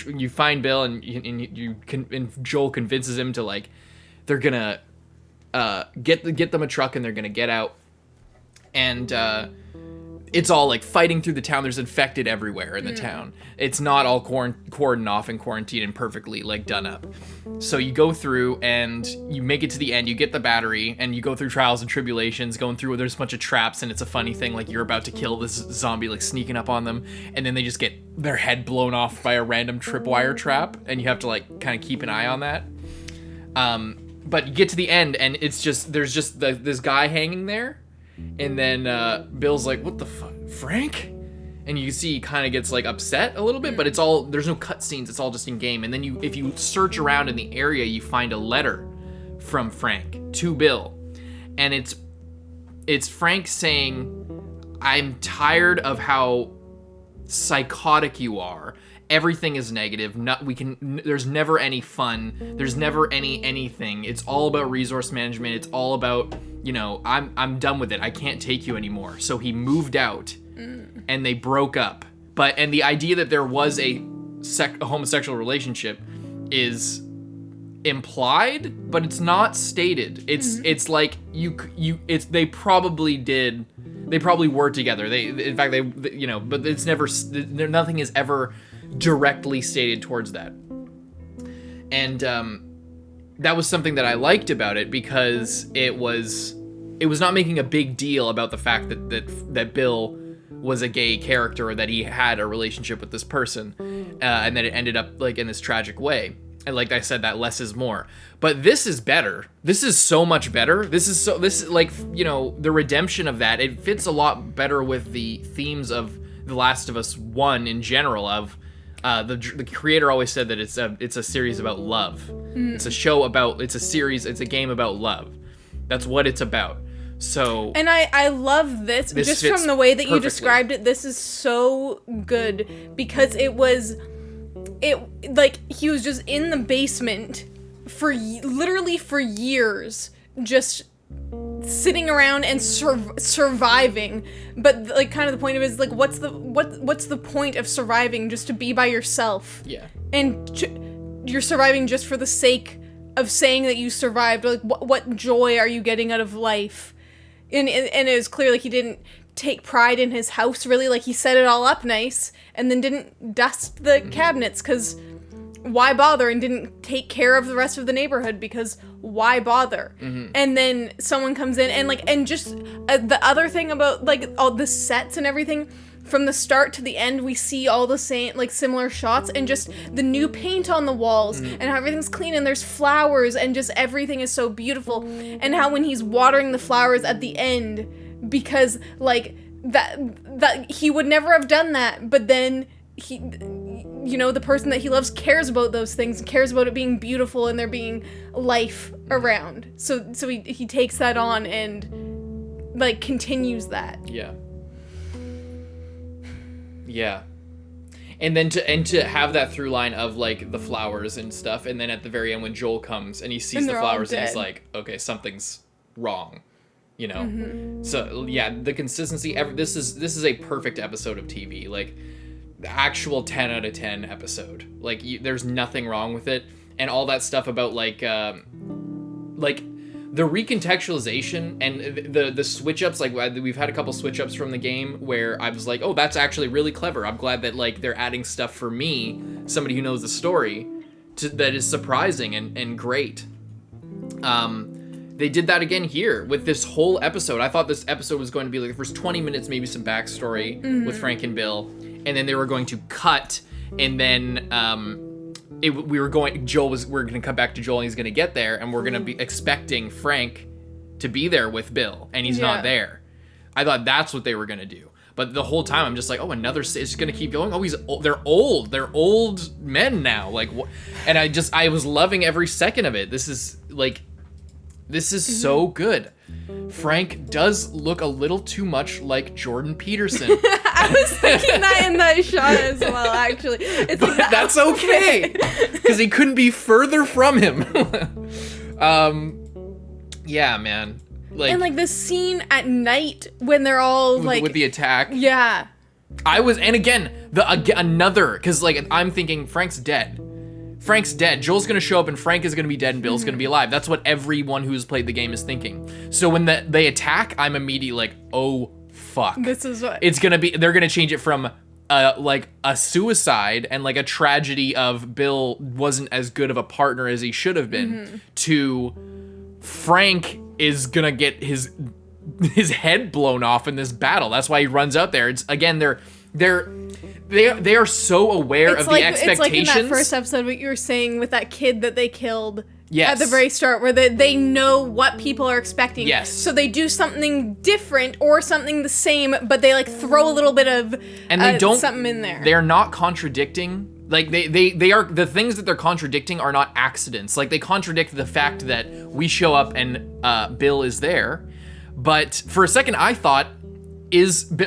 You find Bill, and Joel convinces him to, like, they're gonna get them a truck, and they're gonna get out, and it's all like fighting through the town. There's infected everywhere in the town. It's not all cordoned off and quarantined and perfectly like done up. So you go through and you make it to the end. You get the battery, and you go through trials and tribulations, going through where there's a bunch of traps, and it's a funny thing, like you're about to kill this zombie, like sneaking up on them, and then they just get their head blown off by a random tripwire trap, and you have to like kind of keep an eye on that. But you get to the end, and it's just there's just this guy hanging there. And then Bill's like, what the fuck, Frank? And you see he kind of gets like upset a little bit, but it's all, there's no cutscenes, it's all just in game. And then if you search around in the area, you find a letter from Frank to Bill. And it's Frank saying, I'm tired of how psychotic you are. Everything is negative. There's never any fun. There's never anything. It's all about resource management. It's all about, I'm done with it. I can't take you anymore. So he moved out, and they broke up. And the idea that there was a homosexual relationship is implied, but it's not stated. It's like they probably did. They probably were together. But it's never. Nothing is ever directly stated towards that. And that was something that I liked about it, because it was not making a big deal about the fact that Bill was a gay character, or that he had a relationship with this person, and that it ended up like in this tragic way. And like I said, that less is more. But this is better. This is so much better. This is like, the redemption of that. It fits a lot better with the themes of The Last of Us 1 in general. Of the creator always said that it's a series about love. It's a show about, it's a game about love. That's what it's about. So, and I love this just from the way that you described it. This is so good, because he was just in the basement literally for years, just sitting around and surviving. But like, kind of the point of it is like, what's the point of surviving? Just to be by yourself. Yeah. and you're surviving just for the sake of saying that you survived. Like, what joy are you getting out of life? And it was clear like he didn't take pride in his house, really. Like, he set it all up nice and then didn't dust the cabinets, because why bother? And didn't take care of the rest of the neighborhood, because why bother? And then someone comes in and just the other thing about like all the sets and everything, from the start to the end, we see all the same, like, similar shots, and just the new paint on the walls, and how everything's clean, and there's flowers, and just everything is so beautiful. And how when he's watering the flowers at the end, because like that he would never have done that, but then he, you know, the person that he loves cares about those things, and cares about it being beautiful and there being life around. So he takes that on and like continues that. Yeah. And then to have that through line of like the flowers and stuff, and then at the very end when Joel comes and he sees the flowers and he's like, okay, something's wrong, you know. So yeah, the consistency. This is a perfect episode of TV. Like, the actual 10 out of 10 episode. Like, there's nothing wrong with it, and all that stuff about like the recontextualization and the switch ups. Like, we've had a couple switch ups from the game where I was like, oh, that's actually really clever. I'm glad that like they're adding stuff for me, somebody who knows the story, that is surprising and great. They did that again here with this whole episode. I thought this episode was going to be like the first 20 minutes, maybe some backstory with Frank and Bill, and then they were going to cut, and then we're going to come back to Joel, and he's going to get there, and we're going to be expecting Frank to be there with Bill, and he's not there. I thought that's what they were going to do. But the whole time I'm just like, oh, it's just going to keep going. Oh, they're old men now. Like, and I was loving every second of it. This is so good. Frank does look a little too much like Jordan Peterson. I was thinking that in that shot as well, actually. It's but like, that's okay, because he couldn't be further from him. Yeah, man. Like, and like this scene at night when they're all with the attack. Yeah. And again, another, because like I'm thinking Frank's dead. Joel's gonna show up and Frank is gonna be dead and Bill's gonna be alive. That's what everyone who's played the game is thinking. So when they attack, I'm immediately like, oh fuck. This is what it's gonna be. They're gonna change it from like a suicide and like a tragedy of Bill wasn't as good of a partner as he should have been, to Frank is gonna get his head blown off in this battle. That's why he runs out there. It's again, they are so aware of the expectations. It's like in that first episode, what you were saying with that kid that they killed at the very start, where they know what people are expecting. Yes. So they do something different or something the same, but they like throw a little bit of something in there. They're not contradicting. Like they are, the things that they're contradicting are not accidents. Like, they contradict the fact that we show up and Bill is there. But for a second, I thought,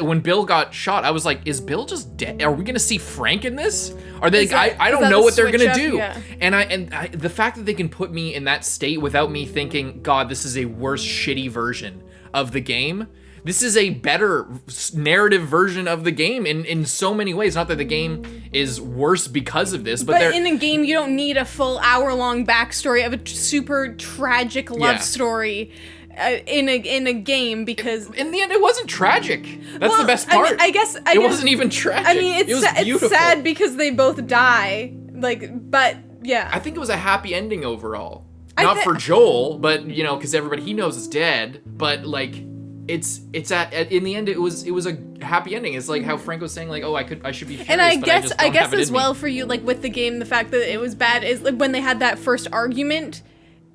when Bill got shot, I was like, is Bill just dead? Are we gonna see Frank in this? Are they? I don't know what they're gonna do. Yeah. And the fact that they can put me in that state without me thinking, God, this is a worse, shitty version of the game. This is a better narrative version of the game in so many ways. Not that the game is worse because of this, but in a game, you don't need a full hour-long backstory of a super tragic love story. In a game, because in the end it wasn't tragic. That's the best part. I guess it wasn't even tragic. I mean, it's sad because they both die. Like, but yeah. I think it was a happy ending overall. Not for Joel, but you know, because everybody he knows is dead. But like, it's in the end it was a happy ending. It's like how Frank was saying, like, oh, I should be furious, and I but guess I guess as well for you, like with the game, the fact that it was bad is like when they had that first argument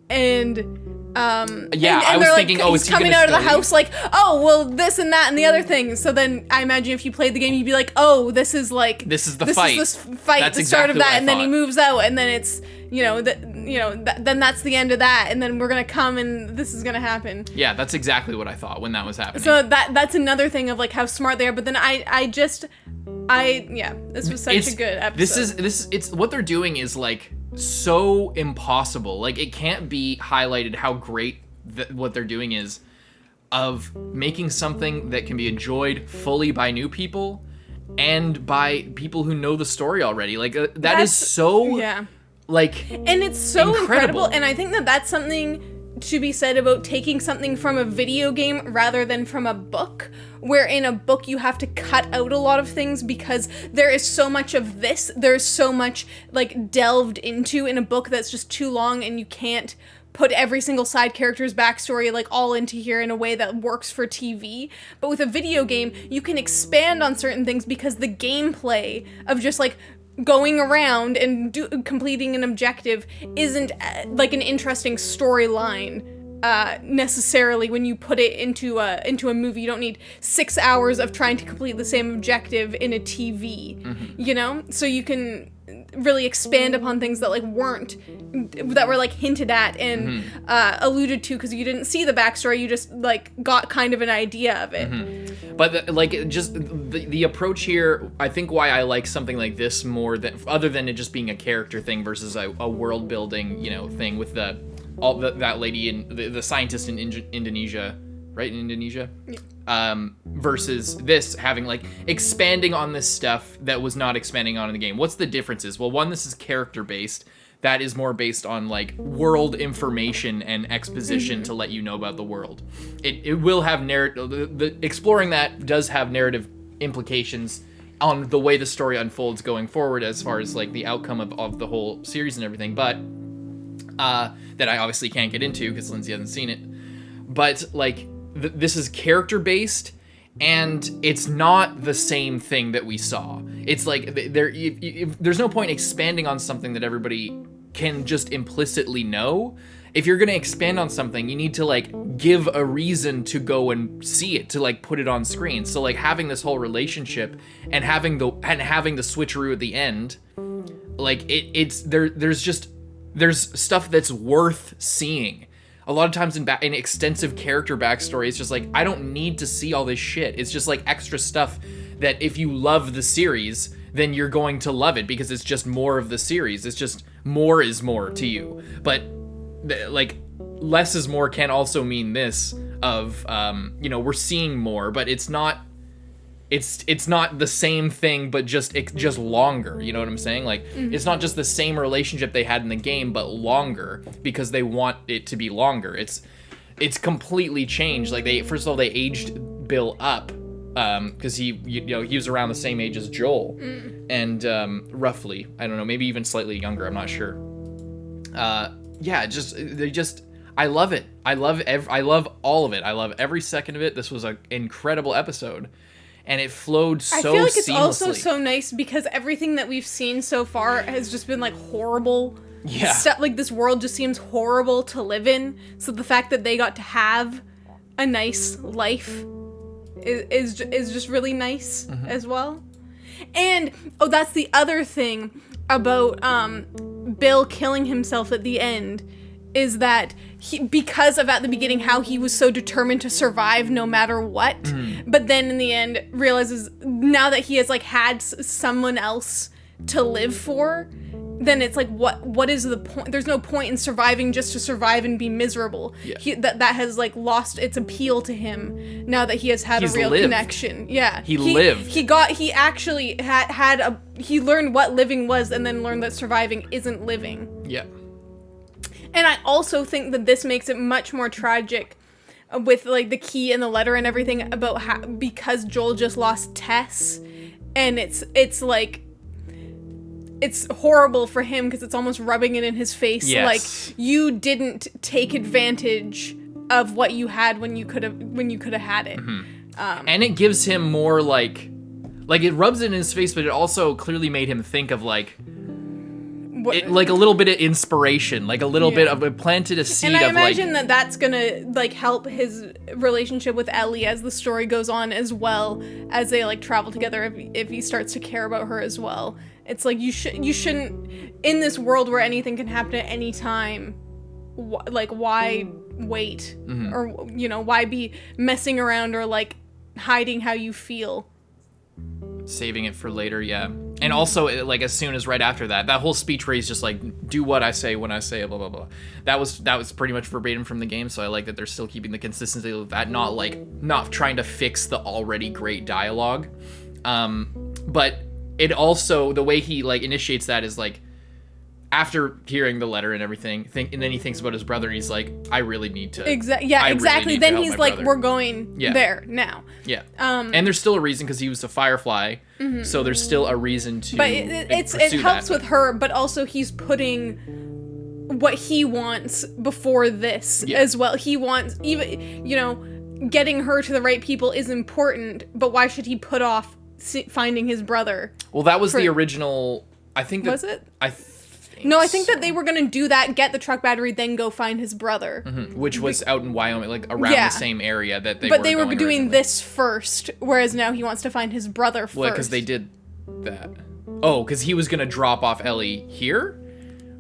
and. I and was they're thinking, like, oh, he's is he coming gonna out of the still house like, oh, well, this and that and the other thing. So then I imagine if you played the game, you'd be like, oh, this is the fight. This is the Start exactly of that, what I and then he thought. moves out, and then it's then that's the end of that, and then we're gonna come and this is gonna happen. Yeah, that's exactly what I thought when that was happening. So that's another thing of like how smart they are. But then this was such a good episode. It's what they're doing is like so impossible. Like, it can't be highlighted how great what they're doing is, of making something that can be enjoyed fully by new people and by people who know the story already. Like that is That's- so yeah. like And it's so incredible. incredible. And I think that that's something to be said about taking something from a video game rather than from a book, where in a book you have to cut out a lot of things because there is so much of this, there's so much like delved into in a book that's just too long, and you can't put every single side character's backstory like all into here in a way that works for TV. But with a video game, you can expand on certain things because the gameplay of just like going around and completing an objective isn't like an interesting storyline necessarily when you put it into a movie. You don't need 6 hours of trying to complete the same objective in a TV, you know? So you can really expand upon things that that were like hinted at and alluded to because you didn't see the backstory, you just like got kind of an idea of it. But just the approach here, I think why I like something like this more than other than it just being a character thing versus a world building, you know, thing with that lady and the scientist in Indonesia, right? In Indonesia, versus this having like expanding on this stuff that was not expanding on in the game. What's the differences? Well, one, this is character based. That is more based on like world information and exposition to let you know about the world. It will have narrative. Exploring that does have narrative implications on the way the story unfolds going forward, as far as like the outcome of the whole series and everything. But that I obviously can't get into because Lindsay hasn't seen it. But like this is character based. And it's not the same thing that we saw. It's like there's no point expanding on something that everybody can just implicitly know. If you're gonna expand on something, you need to like give a reason to go and see it, to like put it on screen. So like having this whole relationship and having the switcheroo at the end, like there's stuff that's worth seeing. A lot of times in extensive character backstory, it's just like, I don't need to see all this shit. It's just like extra stuff that if you love the series, then you're going to love it because it's just more of the series. It's just more is more to you. But like less is more can also mean this of, we're seeing more, but it's not the same thing, but just longer. You know what I'm saying? Like, it's not just the same relationship they had in the game, but longer because they want it to be longer. It's completely changed. Like first of all, they aged Bill up because he was around the same age as Joel, and roughly, I don't know, maybe even slightly younger. I'm not sure. I love it. I love all of it. I love every second of it. This was an incredible episode. And it flowed so seamlessly. I feel like it's also so nice because everything that we've seen so far has just been like horrible. Yeah. Stuff like this world just seems horrible to live in. So the fact that they got to have a nice life is just really nice as well. And that's the other thing about Bill killing himself at the end, is that because of at the beginning how he was so determined to survive no matter what, but then in the end realizes now that he has like had someone else to live for, then it's like what is the point? There's no point in surviving just to survive and be miserable. Yeah. That has like lost its appeal to him now that he has had a real connection. Yeah, he lived. He actually he learned what living was, and then learned that surviving isn't living. Yeah. And I also think that this makes it much more tragic with like the key and the letter and everything about how, because Joel just lost Tess, and it's like, it's horrible for him because it's almost rubbing it in his face. Yes. Like, you didn't take advantage of what you had when you could have had it. And it gives him more like it rubs it in his face, but it also clearly made him think of like a little bit of inspiration, like a little bit of, it planted a seed. And I of imagine that that's gonna like help his relationship with Ellie as the story goes on, as well as they like travel together. If he starts to care about her as well, it's like you shouldn't, in this world where anything can happen at any time. Why wait, or why be messing around or like hiding how you feel? Saving it for later, yeah. And also, like, as soon as right after that whole speech where he's just like, do what I say when I say blah, blah, blah. That was pretty much verbatim from the game, so I like that they're still keeping the consistency of that, not trying to fix the already great dialogue. But it also, the way he like initiates that is like, after hearing the letter and everything, and then he thinks about his brother. And he's like, I really need to. Exactly. Then he's like, we're going there now. Yeah. And there's still a reason because he was a Firefly, so there's still a reason to. But it helps with her, but also he's putting what he wants before this as well. He wants, even, you know, getting her to the right people is important, but why should he put off finding his brother? Well, that was the original. I think that, was it? I think that they were gonna do that, get the truck battery, then go find his brother, which was out in Wyoming, like around the same area that they. But they were doing originally. This first, whereas now he wants to find his brother first. Well, because they did that. Oh, because he was gonna drop off Ellie here.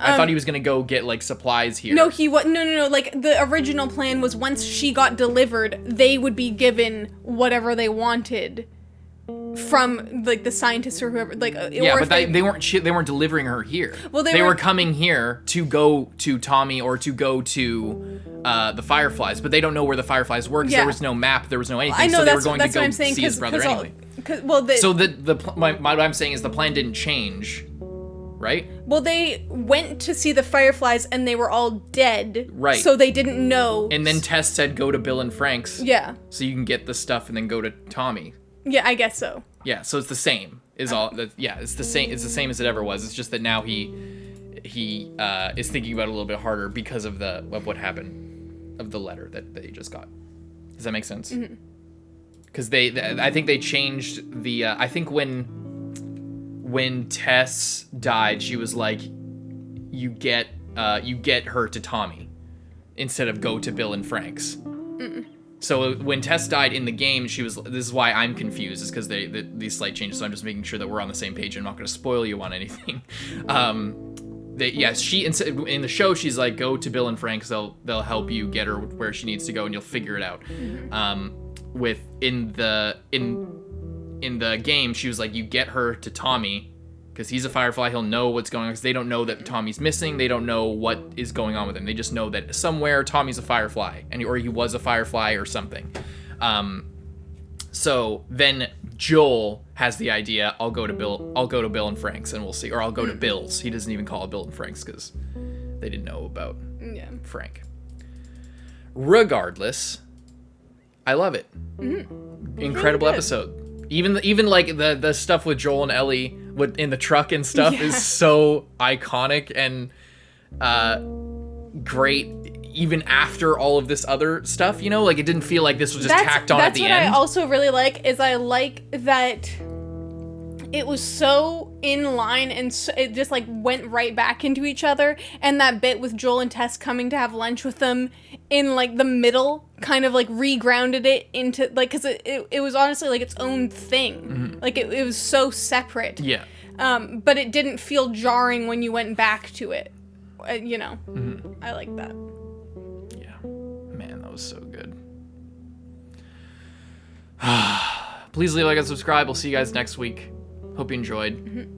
I thought he was gonna go get like supplies here. No, no. Like the original plan was once she got delivered, they would be given whatever they wanted from like the scientists or whoever. Like but they weren't delivering her here. Well, they were coming here to go to Tommy or to go to the Fireflies, but they don't know where the Fireflies were because there was no map, there was no anything. I know, so they were going to go what I'm saying, see his brother anyway. So what I'm saying is the plan didn't change. Right? Well, they went to see the Fireflies and they were all dead. Right. So they didn't know. And then Tess said, go to Bill and Frank's. Yeah. So you can get the stuff and then go to Tommy. Yeah, I guess so. Yeah, so it's the same. It's the same. It's the same as it ever was. It's just that now he is thinking about it a little bit harder because of what happened, of the letter that he just got. Does that make sense? Because I think they changed the. I think when Tess died, she was like, you get her to Tommy instead of go to Bill and Frank's. So when Tess died in the game, she was. This is why I'm confused, is because these slight changes. So I'm just making sure that we're on the same page. I'm not going to spoil you on anything. She in the show, she's like, go to Bill and Frank's. They'll help you get her where she needs to go, and you'll figure it out. In the game, she was like, you get her to Tommy because he's a Firefly. He'll know what's going on, because they don't know that Tommy's missing. They don't know what is going on with him. They just know that somewhere Tommy's a Firefly, or he was a Firefly or something. So then Joel has the idea, I'll go to Bill and Frank's and we'll see. Or I'll go to Bill's. He doesn't even call it Bill and Frank's because they didn't know about Frank. Regardless, I love it. Incredible really episode. Even like the stuff with Joel and Ellie in the truck and stuff is so iconic and great. Even after all of this other stuff, you know, like it didn't feel like this was just tacked on at the end. That's what I also really like, is I like that it was so in line and it just like went right back into each other. And that bit with Joel and Tess coming to have lunch with them in like the middle kind of like regrounded it into like, because it was honestly like its own thing. Like it was so separate. Yeah. But it didn't feel jarring when you went back to it. You know, I like that. Man, that was so good. Please leave a like and subscribe. We'll see you guys next week. Hope you enjoyed.